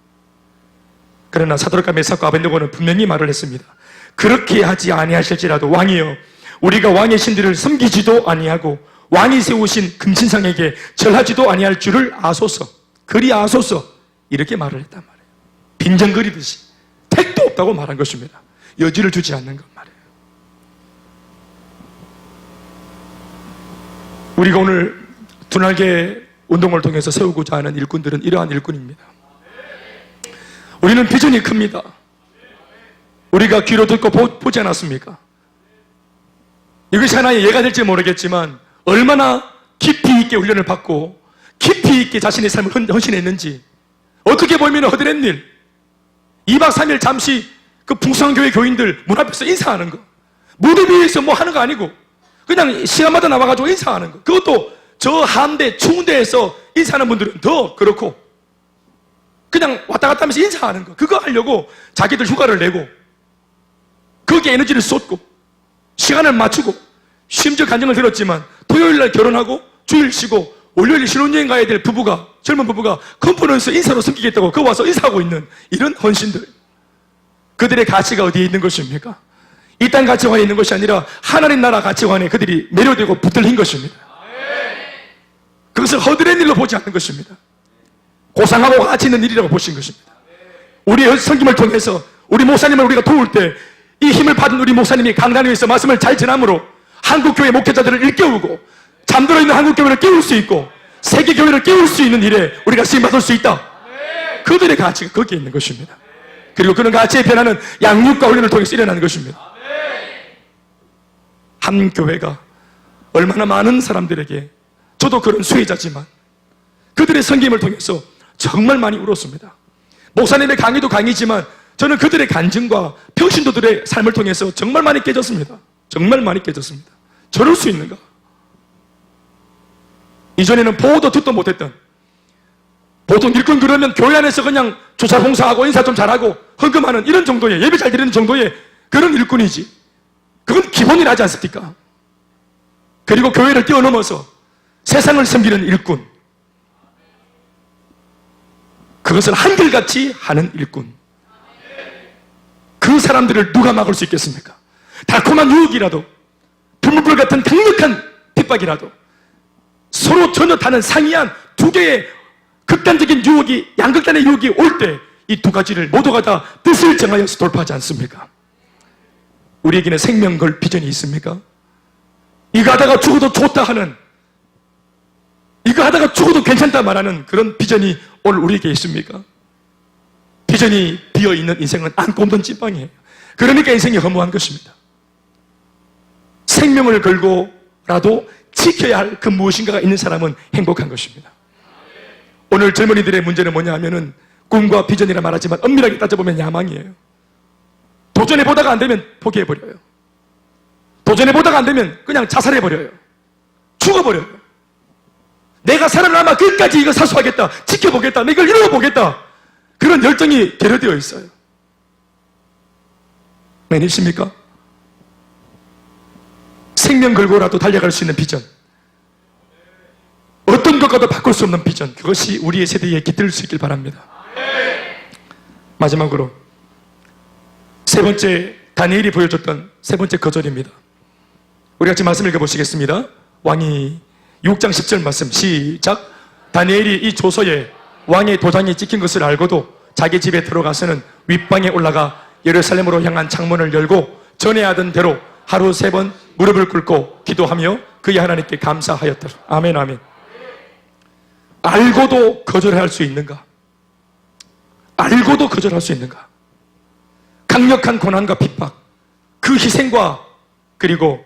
그러나 사도락과 메삭과 아벤노고는 분명히 말을 했습니다. 그렇게 하지 아니하실지라도 왕이여, 우리가 왕의 신들을 섬기지도 아니하고 왕이 세우신 금신상에게 절하지도 아니할 줄을 아소서, 그리 아소서, 이렇게 말을 했단 말이에요. 빈정거리듯이 택도 없다고 말한 것입니다. 여지를 주지 않는 것 말이에요. 우리가 오늘 두날개 운동을 통해서 세우고자 하는 일꾼들은 이러한 일꾼입니다. 우리는 비전이 큽니다. 우리가 귀로 듣고 보지 않았습니까? 이것이 하나의 예가 될지 모르겠지만 얼마나 깊이 있게 훈련을 받고 깊이 있게 자신의 삶을 헌신했는지, 어떻게 보면 허드렛 일, 2박 3일 잠시 그 풍성교회 교인들 문 앞에서 인사하는 거, 무대 위에서 뭐 하는 거 아니고 그냥 시간마다 나와가지고 인사하는 거, 그것도 저 한대 추운 데에서 인사하는 분들은 더 그렇고 그냥 왔다 갔다 하면서 인사하는 거, 그거 하려고 자기들 휴가를 내고 거기에 에너지를 쏟고 시간을 맞추고, 심지어 간증을 들었지만 토요일날 결혼하고 주일 쉬고 월요일 신혼여행 가야 될 부부가, 젊은 부부가 컨퍼런스 인사로 섬기겠다고 그 와서 인사하고 있는 이런 헌신들, 그들의 가치가 어디에 있는 것입니까? 이 땅 가치관에 있는 것이 아니라 하나님 나라 가치관에 그들이 매료되고 붙들린 것입니다. 그것을 허드렛 일로 보지 않는 것입니다. 고상하고 가치 있는 일이라고 보신 것입니다. 우리의 섬김을 통해서 우리 목사님을 우리가 도울 때 이 힘을 받은 우리 목사님이 강단 위에서 말씀을 잘 전함으로 한국교회 목회자들을 일깨우고 잠들어 있는 한국교회를 깨울 수 있고 세계교회를 깨울 수 있는 일에 우리가 쓰임받을 수 있다. 그들의 가치가 거기에 있는 것입니다. 그리고 그런 가치의 변화는 양육과 훈련을 통해서 일어나는 것입니다. 한 교회가 얼마나 많은 사람들에게, 저도 그런 수혜자지만 그들의 섬김을 통해서 정말 많이 울었습니다. 목사님의 강의도 강의지만 저는 그들의 간증과 평신도들의 삶을 통해서 정말 많이 깨졌습니다. 정말 많이 깨졌습니다. 저럴 수 있는가? 이전에는 보도 듣도 못했던, 보통 일꾼 그러면 교회 안에서 그냥 조사 봉사하고 인사 좀 잘하고 헌금하는 이런 정도의, 예배 잘 드리는 정도의 그런 일꾼이지, 그건 기본이라지 않습니까? 그리고 교회를 뛰어넘어서 세상을 섬기는 일꾼, 그것을 한결같이 하는 일꾼, 그 사람들을 누가 막을 수 있겠습니까? 달콤한 유혹이라도, 불물불 같은 강력한 핍박이라도, 서로 전혀 다른 상이한 두 개의 극단적인 유혹이, 양극단의 유혹이 올 때 이 두 가지를 모두가 다 뜻을 정하여서 돌파하지 않습니까? 우리에게는 생명 걸 비전이 있습니까? 이거 하다가 죽어도 좋다 하는, 이거 하다가 죽어도 괜찮다 말하는 그런 비전이 오늘 우리에게 있습니까? 비전이 비어있는 인생은 안고 없는 찐빵이에요. 그러니까 인생이 허무한 것입니다. 생명을 걸고라도 지켜야 할 그 무엇인가가 있는 사람은 행복한 것입니다. 오늘 젊은이들의 문제는 뭐냐 하면은 꿈과 비전이라 말하지만 엄밀하게 따져보면 야망이에요. 도전해보다가 안 되면 포기해버려요. 도전해보다가 안 되면 그냥 자살해버려요. 죽어버려요. 내가 살아남아 끝까지 이거 사수하겠다, 지켜보겠다, 이걸 이루어보겠다, 그런 열정이 결여되어 있어요. 아니십니까? 생명 걸고라도 달려갈 수 있는 비전, 어떤 것과도 바꿀 수 없는 비전, 그것이 우리의 세대에 깃들 수 있길 바랍니다. 마지막으로 세 번째, 다니엘이 보여줬던 세 번째 거절입니다. 우리 같이 말씀 읽어보시겠습니다. 왕이 6장 10절 말씀 시작. 다니엘이 이 조서에 왕의 도장이 찍힌 것을 알고도 자기 집에 들어가서는 윗방에 올라가 예루살렘으로 향한 창문을 열고 전에 하던 대로 하루 3번 무릎을 꿇고 기도하며 그의 하나님께 감사하였더라. 아멘, 아멘. 알고도 거절할 수 있는가? 알고도 거절할 수 있는가? 강력한 고난과 핍박, 그 희생과 그리고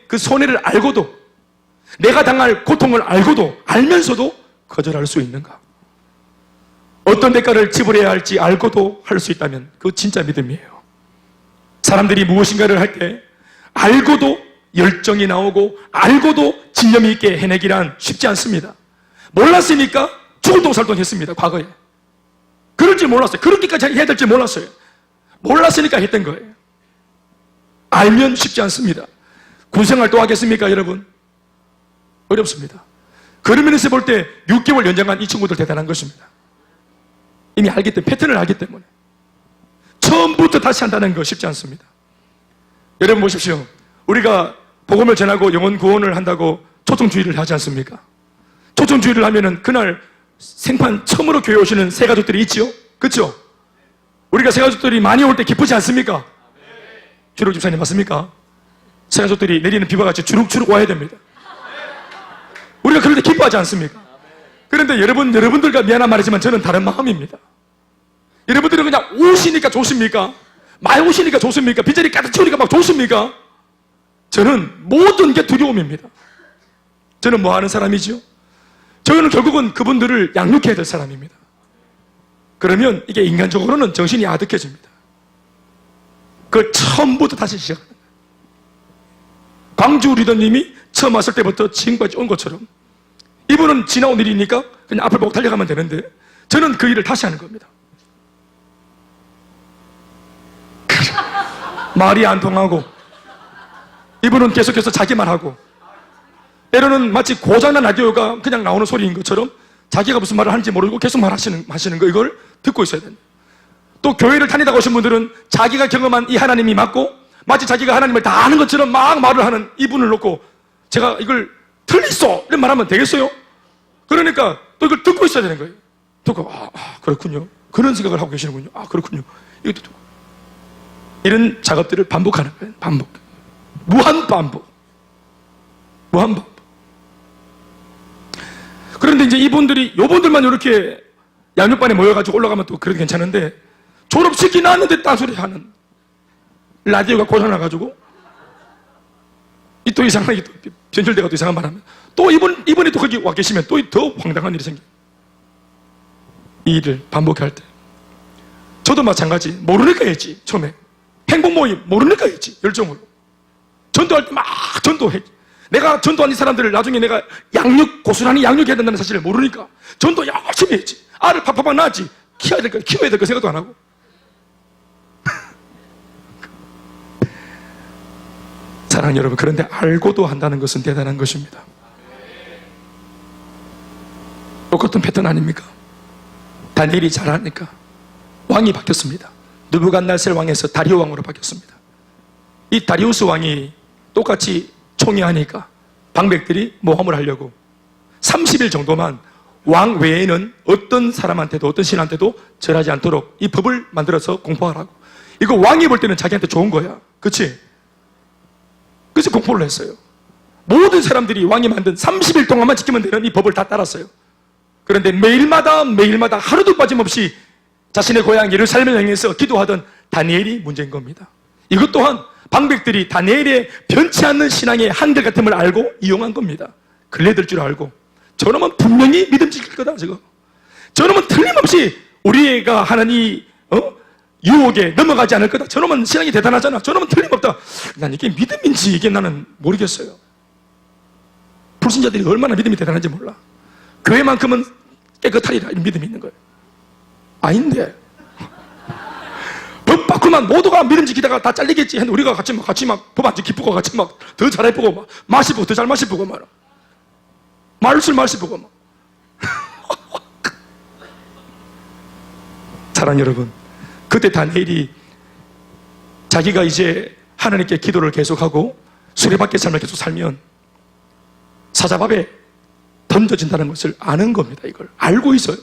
그 손해를 알고도, 내가 당할 고통을 알면서도 거절할 수 있는가? 어떤 대가를 지불해야 할지 알고도 할 수 있다면 그거 진짜 믿음이에요. 사람들이 무엇인가를 할 때 알고도 열정이 나오고 알고도 진념이 있게 해내기란 쉽지 않습니다. 몰랐으니까 죽을 돈 살 돈 했습니다. 과거에. 그럴 줄 몰랐어요. 그렇게까지 해야 될 줄 몰랐어요. 몰랐으니까 했던 거예요. 알면 쉽지 않습니다. 군생활 또 하겠습니까, 여러분? 어렵습니다. 그런 면에서 볼 때 6개월 연장한 이 친구들 대단한 것입니다. 이미 알기 때문에, 패턴을 알기 때문에. 처음부터 다시 한다는 거 쉽지 않습니다. 여러분 보십시오. 우리가 복음을 전하고 영혼 구원을 한다고 초청주의를 하지 않습니까? 초청주의를 하면은 그날 생판 처음으로 교회 오시는 새가족들이 있지요? 그렇죠? 우리가 새가족들이 많이 올 때 기쁘지 않습니까? 주룩 집사님 맞습니까? 새가족들이 내리는 비와 같이 주룩주룩 와야 됩니다. 우리가 그럴 때 기뻐하지 않습니까? 그런데 여러분들과 미안한 말이지만 저는 다른 마음입니다. 여러분들은 그냥 오시니까 좋습니까? 많이 오시니까 좋습니까? 빈자리 가득 채우니까 막 좋습니까? 저는 모든 게 두려움입니다. 저는 뭐 하는 사람이지요? 저는 결국은 그분들을 양육해야 될 사람입니다. 그러면 이게 인간적으로는 정신이 아득해집니다. 그걸 처음부터 다시 시작하는 거예요. 광주 리더님이 처음 왔을 때부터 지금까지 온 것처럼 이분은 지나온 일이니까 그냥 앞을 보고 달려가면 되는데 저는 그 일을 다시 하는 겁니다. 말이 안 통하고 이분은 계속해서 자기 말하고 때로는 마치 고장난 라디오가 그냥 나오는 소리인 것처럼 자기가 무슨 말을 하는지 모르고 계속 말하시는 거 이걸 듣고 있어야 됩니다. 또 교회를 다니다가 오신 분들은 자기가 경험한 이 하나님이 맞고 마치 자기가 하나님을 다 아는 것처럼 막 말을 하는 이분을 놓고 제가 이걸 틀리소 이런 말하면 되겠어요? 그러니까 또 이걸 듣고 있어야 되는 거예요. 듣고 그렇군요. 그런 생각을 하고 계시는군요. 그렇군요. 이것도 듣고 이런 작업들을 반복하는 거예요. 반복. 무한 반복. 그런데 이제 요분들만 이렇게 양육반에 모여가지고 올라가면 또 그래도 괜찮은데 졸업시키 나왔는데 딴소리 하는 라디오가 고장나가지고 또 이상하게 또 변절돼가 또 이상한 말 하면 또 이번에 또 거기 와 계시면 또 더 황당한 일이 생겨요. 이 일을 반복할 때 저도 마찬가지 모르니까 했지. 처음에 행복 모임 모르니까 했지. 열정으로 전도할 때 막 전도해. 내가 전도한 이 사람들을 나중에 내가 고스란히 양육해야 된다는 사실을 모르니까 전도 열심히 했지. 알을 팍팍 낳았지. 키워야 될 거 생각도 안 하고. 사랑하는 여러분, 그런데 알고도 한다는 것은 대단한 것입니다. 똑같은 패턴 아닙니까? 다니엘이 잘하니까 왕이 바뀌었습니다. 느부갓네살 왕에서 다리오 왕으로 바뀌었습니다. 이 다리우스 왕이 똑같이 총애하니까 방백들이 모함을 하려고 30일 정도만 왕 외에는 어떤 사람한테도 어떤 신한테도 절하지 않도록 이 법을 만들어서 공포하라고. 이거 왕이 볼 때는 자기한테 좋은 거야. 그치? 그래서 공포를 했어요. 모든 사람들이 왕이 만든 30일 동안만 지키면 되는 이 법을 다 따랐어요. 그런데 매일마다 하루도 빠짐없이 자신의 고향 예루살렘을 향해서 기도하던 다니엘이 문제인 겁니다. 이것 또한 방백들이 다니엘의 변치 않는 신앙의 한결같음을 알고 이용한 겁니다. 걸려들 줄 알고 저놈은 분명히 믿음 지킬 거다. 저놈은 틀림없이 우리가 하는 이 유혹에 넘어가지 않을 거다. 저놈은 신앙이 대단하잖아. 저놈은 틀림없다. 난 이게 믿음인지 이게 나는 모르겠어요. 불신자들이 얼마나 믿음이 대단한지 몰라. 교회만큼은 깨끗하리라 이런 믿음이 있는 거예요. 아닌데 법 바꾸면 모두가 믿음 지키다가 다 잘리겠지 했는데 우리가 같이 막 법 안 지키고 같이 막 더 잘해보고 막 마시고 더 잘 마시고 막 말술 마시고 막 사랑하는 여러분, 그때 다니엘이 자기가 이제 하나님께 기도를 계속하고 수레바퀴 삶을 계속 살면 사자밥에 던져진다는 것을 아는 겁니다. 이걸 알고 있어요.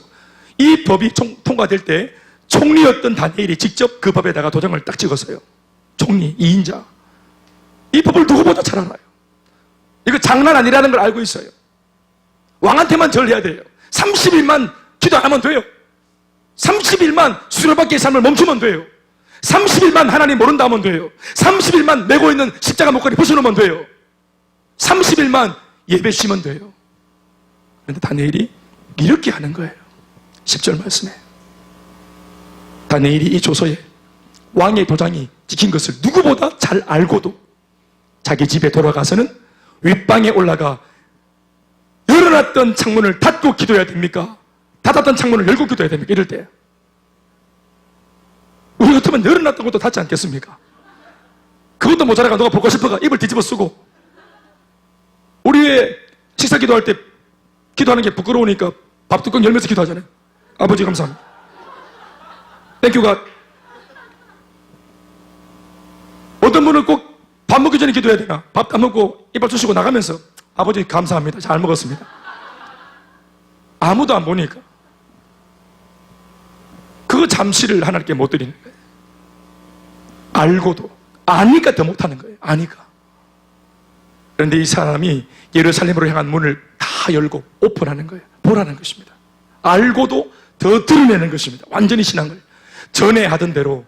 이 법이 통과될 때 총리였던 다니엘이 직접 그 법에다가 도장을 딱 찍었어요. 총리, 2인자. 이 법을 누구보다 잘 알아요. 이거 장난 아니라는 걸 알고 있어요. 왕한테만 절해야 돼요. 30일만 기도 안 하면 돼요. 30일만 수레바퀴의 삶을 멈추면 돼요. 30일만 하나님 모른다 하면 돼요. 30일만 메고 있는 십자가 목걸이 벗어놓으면 돼요. 30일만 예배 쉬면 돼요. 그런데 다니엘이 이렇게 하는 거예요. 10절 말씀에 다니엘이 이 조서에 왕의 도장이 찍힌 것을 누구보다 잘 알고도 자기 집에 돌아가서는 윗방에 올라가 열어놨던 창문을 닫고 기도해야 됩니까? 닫았던 창문을 열고 기도해야 됩니까? 이럴 때 우리 같으면 열어놨던 것도 닫지 않겠습니까? 그것도 모자라가 너가 보고 싶어가 입을 뒤집어 쓰고, 우리 왜 식사 기도할 때 기도하는 게 부끄러우니까 밥 뚜껑 열면서 기도하잖아요. 아버지 감사합니다. 땡큐가. 어떤 분은 꼭 밥 먹기 전에 기도해야 되나? 밥 다 먹고 이빨 쑤시고 나가면서 아버지 감사합니다. 잘 먹었습니다. 아무도 안 보니까 그거 잠시를 하나님께 못 드리는 거예요. 알고도 아니까 더 못하는 거예요. 아니까. 그런데 이 사람이 예루살렘으로 향한 문을 다 열고 오픈하는 거예요. 보라는 것입니다. 알고도 더 드러내는 것입니다. 완전히 신앙을 전에 하던 대로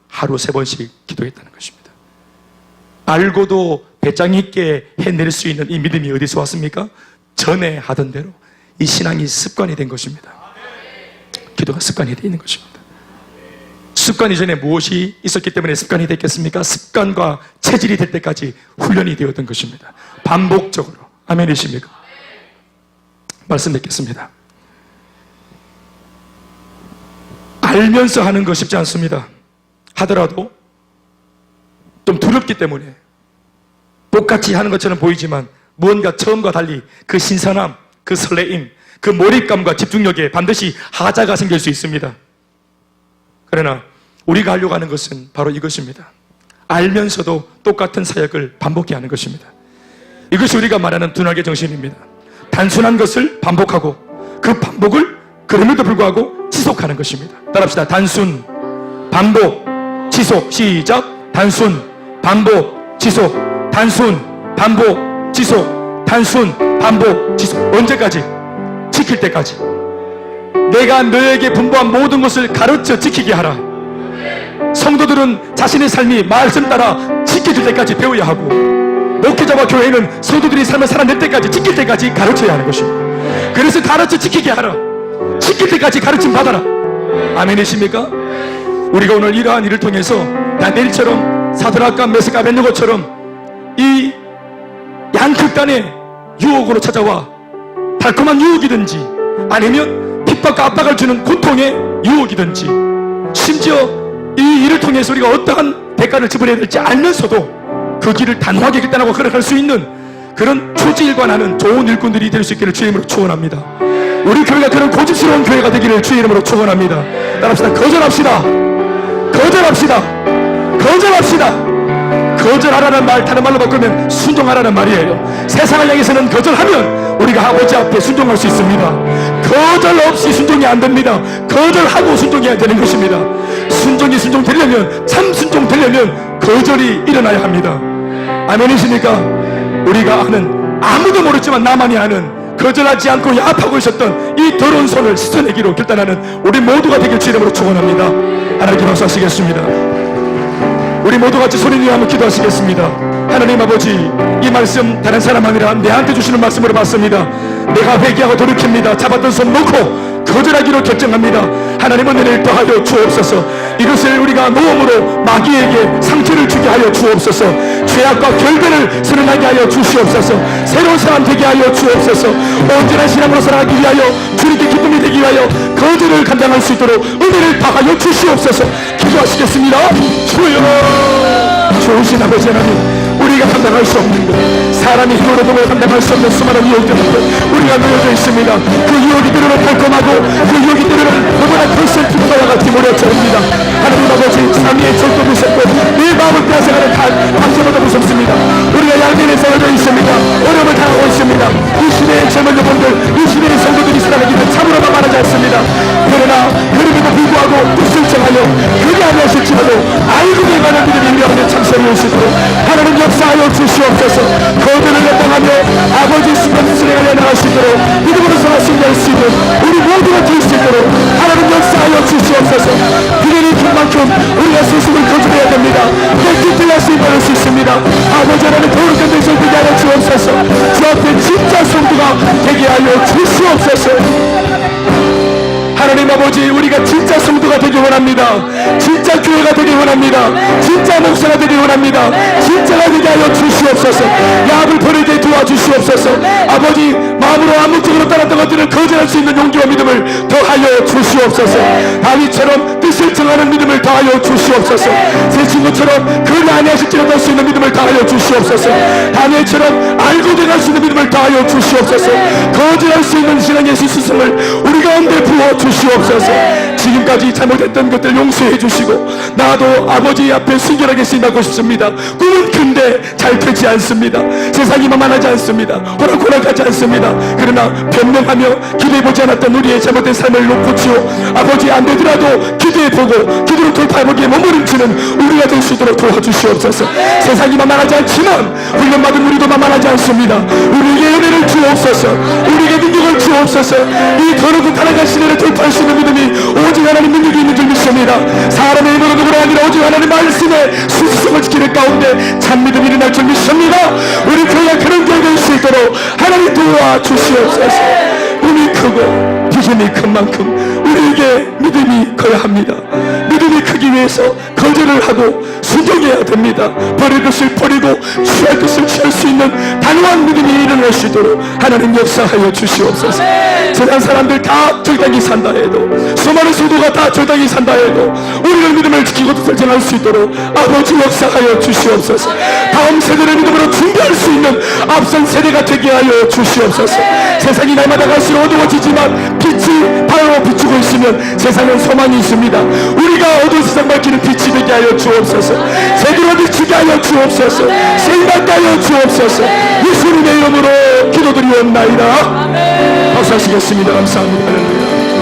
하루 3번씩 기도했다는 것입니다. 알고도 배짱 있게 해낼 수 있는 이 믿음이 어디서 왔습니까? 전에 하던 대로 이 신앙이 습관이 된 것입니다. 기도가 습관이 되어 있는 것입니다. 습관 이전에 무엇이 있었기 때문에 습관이 됐겠습니까? 습관과 체질이 될 때까지 훈련이 되었던 것입니다. 반복적으로. 아멘이십니까? 말씀 뵙겠습니다. 알면서 하는 거 쉽지 않습니다. 하더라도 좀 두렵기 때문에 똑같이 하는 것처럼 보이지만 무언가 처음과 달리 그 신선함, 그 설레임, 그 몰입감과 집중력에 반드시 하자가 생길 수 있습니다. 그러나 우리가 하려고 하는 것은 바로 이것입니다. 알면서도 똑같은 사역을 반복해야 하는 것입니다. 이것이 우리가 말하는 둔하게 정신입니다. 단순한 것을 반복하고 그 반복을 그럼에도 불구하고 지속하는 것입니다. 따라합시다. 단순, 반복, 지속. 시작. 단순, 반복, 지속. 단순, 반복, 지속. 단순, 반복, 지속. 언제까지? 지킬 때까지. 내가 너에게 분부한 모든 것을 가르쳐 지키게 하라. 성도들은 자신의 삶이 말씀 따라 지켜질 때까지 배워야 하고, 목회자와 교회는 성도들이 삶을 살아낼 때까지, 지킬 때까지 가르쳐야 하는 것입니다. 그래서 가르쳐 지키게 하라. 지킬 때까지 가르침 받아라. 아멘이십니까? 우리가 오늘 이러한 일을 통해서 다니엘처럼 사드락과 메삭과 아벤느고처럼 이 양극단의 유혹으로 찾아와 달콤한 유혹이든지 아니면 핍박과 압박을 주는 고통의 유혹이든지, 심지어 이 일을 통해서 우리가 어떠한 대가를 지불해야 될지 알면서도 그 길을 단호하게 결단하고 걸어갈 수 있는 그런 초지일과 나는 좋은 일꾼들이 될 수 있기를 주의 이름으로 축원합니다. 우리 교회가 그런 고집스러운 교회가 되기를 주의 이름으로 축원합니다. 따라합시다. 거절합시다. 거절합시다. 거절합시다. 거절하라는 말, 다른 말로 바꾸면 순종하라는 말이에요. 세상을 향해서는 거절하면 우리가 아버지 앞에 순종할 수 있습니다. 거절 없이 순종이 안 됩니다. 거절하고 순종해야 되는 것입니다. 순종이 순종되려면, 참 순종되려면 거절이 일어나야 합니다. 아멘이십니까? 우리가 아는, 아무도 모르지만 나만이 아는, 거절하지 않고 야합하고 있었던 이 더러운 손을 씻어내기로 결단하는 우리 모두가 되길 주 이름으로 축원합니다. 하나님께 박수하시겠습니다. 우리 모두 같이 소리 내어 한번 기도하시겠습니다. 하나님 아버지, 이 말씀 다른 사람 아니라 내한테 주시는 말씀으로 받습니다. 내가 회개하고 돌이킵니다. 잡았던 손 놓고 거절하기로 결정합니다. 하나님은 은혜를 더하여 주옵소서. 이것을 우리가 모험으로 마귀에게 상처를 주게 하여 주옵소서. 죄악과 결별을 선언하게 하여 주시옵소서. 새로운 사람 되게 하여 주옵소서. 온전한 신앙으로 살아가기 위하여, 주님께 기쁨이 되기 위하여 거절을 감당할 수 있도록 은혜를 더하여 주시옵소서. 기도하시겠습니다. 주여, 좋으신 아버지 하나님, 우리가 감당할 수 없는 것, 사람이 힘으로 보고 감당할 수 없는 수많은 유혹들은 우리가 놓여져 있습니다. 그 유혹이 때로는 달콤하고 그 유혹이 때로는 너무나 벌써 피부와 같이 몰려쳐옵니다. 하나님 아버지, 삶의 절도 무섭고 내 마음을 빼앗아가는 감정보다 무섭습니다. 우리가 양면에 쌓여져 있습니다. 어려움을 당하고 있습니다. 이 시대의 젊은 여러분들, 이 시대의 성도들이 살아가기는 참으로 만만하지 않습니다. 그러나 주 앞에 진짜 성도가 되게 하여 주시옵소서. 하나님 아버지, 우리가 진짜 성도가 되기 원합니다. 진짜 교회가 되기 원합니다. 진짜 목사가 되기 원합니다. 진짜가 되게 하여 주시옵소서. 야합을 버리게 도와주시옵소서. 아버지, 마음으로 암묵적으로 따랐던 것들을 거절할 수 있는 용기와 믿음을 더하여 주시옵소서. 다윗처럼 뜻을 정하는 믿음을 더하여 주시옵소서. 제 친구처럼 그를 아니하실지라도 할 수 있는 믿음을 더하여 주시옵소서. 다니엘처럼 알고 대할 수 있는 믿음을 더하여 주시옵소서. 거절할 수 있는 신앙의 수수성을 우리 가운데 부어 주시옵소서. 지금까지 잘못했던 것들 용서해 주시고 나도 아버지 앞에 순결하게 쓰인다고 싶습니다. 꿈은 큰데 잘 되지 않습니다. 세상이 만만하지 않습니다. 호락호락하지 않습니다. 그러나 변명하며 기도해보지 않았던 우리의 잘못된 삶을 놓고 치워 아버지 안 되더라도 기도해보고 기도로 돌파해보기에 몸부림치는 우리가 될 수 있도록 도와주시옵소서. 세상이 만만하지 않지만 훈련받은 우리도 만만하지 않습니다. 우리에게 은혜를 주옵소서. 우리에게 능력을 주옵소서. 이 더럽고 가난한 시대를 돌파할 수 있는 믿음이 오직 하나님 능력이 있는 줄 믿습니다. 사람의 힘으로 누구나 아니라 오직 하나님 말씀의 수수성을 지키는 가운데 참 믿음이 일어날 줄 믿습니다. 우리 교회가 그런 교회 될 수 있도록 하나님 도와주시옵소서. 꿈이 크고 비전이 큰 만큼 우리에게 믿음이 커야 합니다. 믿음이 크기 위해서 거절을 하고 순종해야 됩니다. 버릴 것을 버리고 취할 것을 취할 수 있는 단호한 믿음이 일어날 수 있도록 하나님 역사하여 주시옵소서. 세상 사람들 다 적당히 산다 해도, 수많은 소도가 다 적당히 산다 해도 우리는 믿음을 지키고 뜻을 전할 수 있도록 아버지 역사하여 주시옵소서. 다음 세대를 믿음으로 준비할 수 있는 앞선 세대가 되게 하여 주시옵소서. 세상이 날마다 갈수록 어두워지지만 빛이 바로 비추고 있으면 세상은 소망이 있습니다. 우리가 어두운 세상 밝히는 빛이 되게 하여 주옵소서. 세계로 비추게 하여 주옵소서. 세임받게 하여 주옵소서. 예수님의 이름으로 기도드리옵나이다. 박수하시겠습니다. 감사합니다. 할렐루야.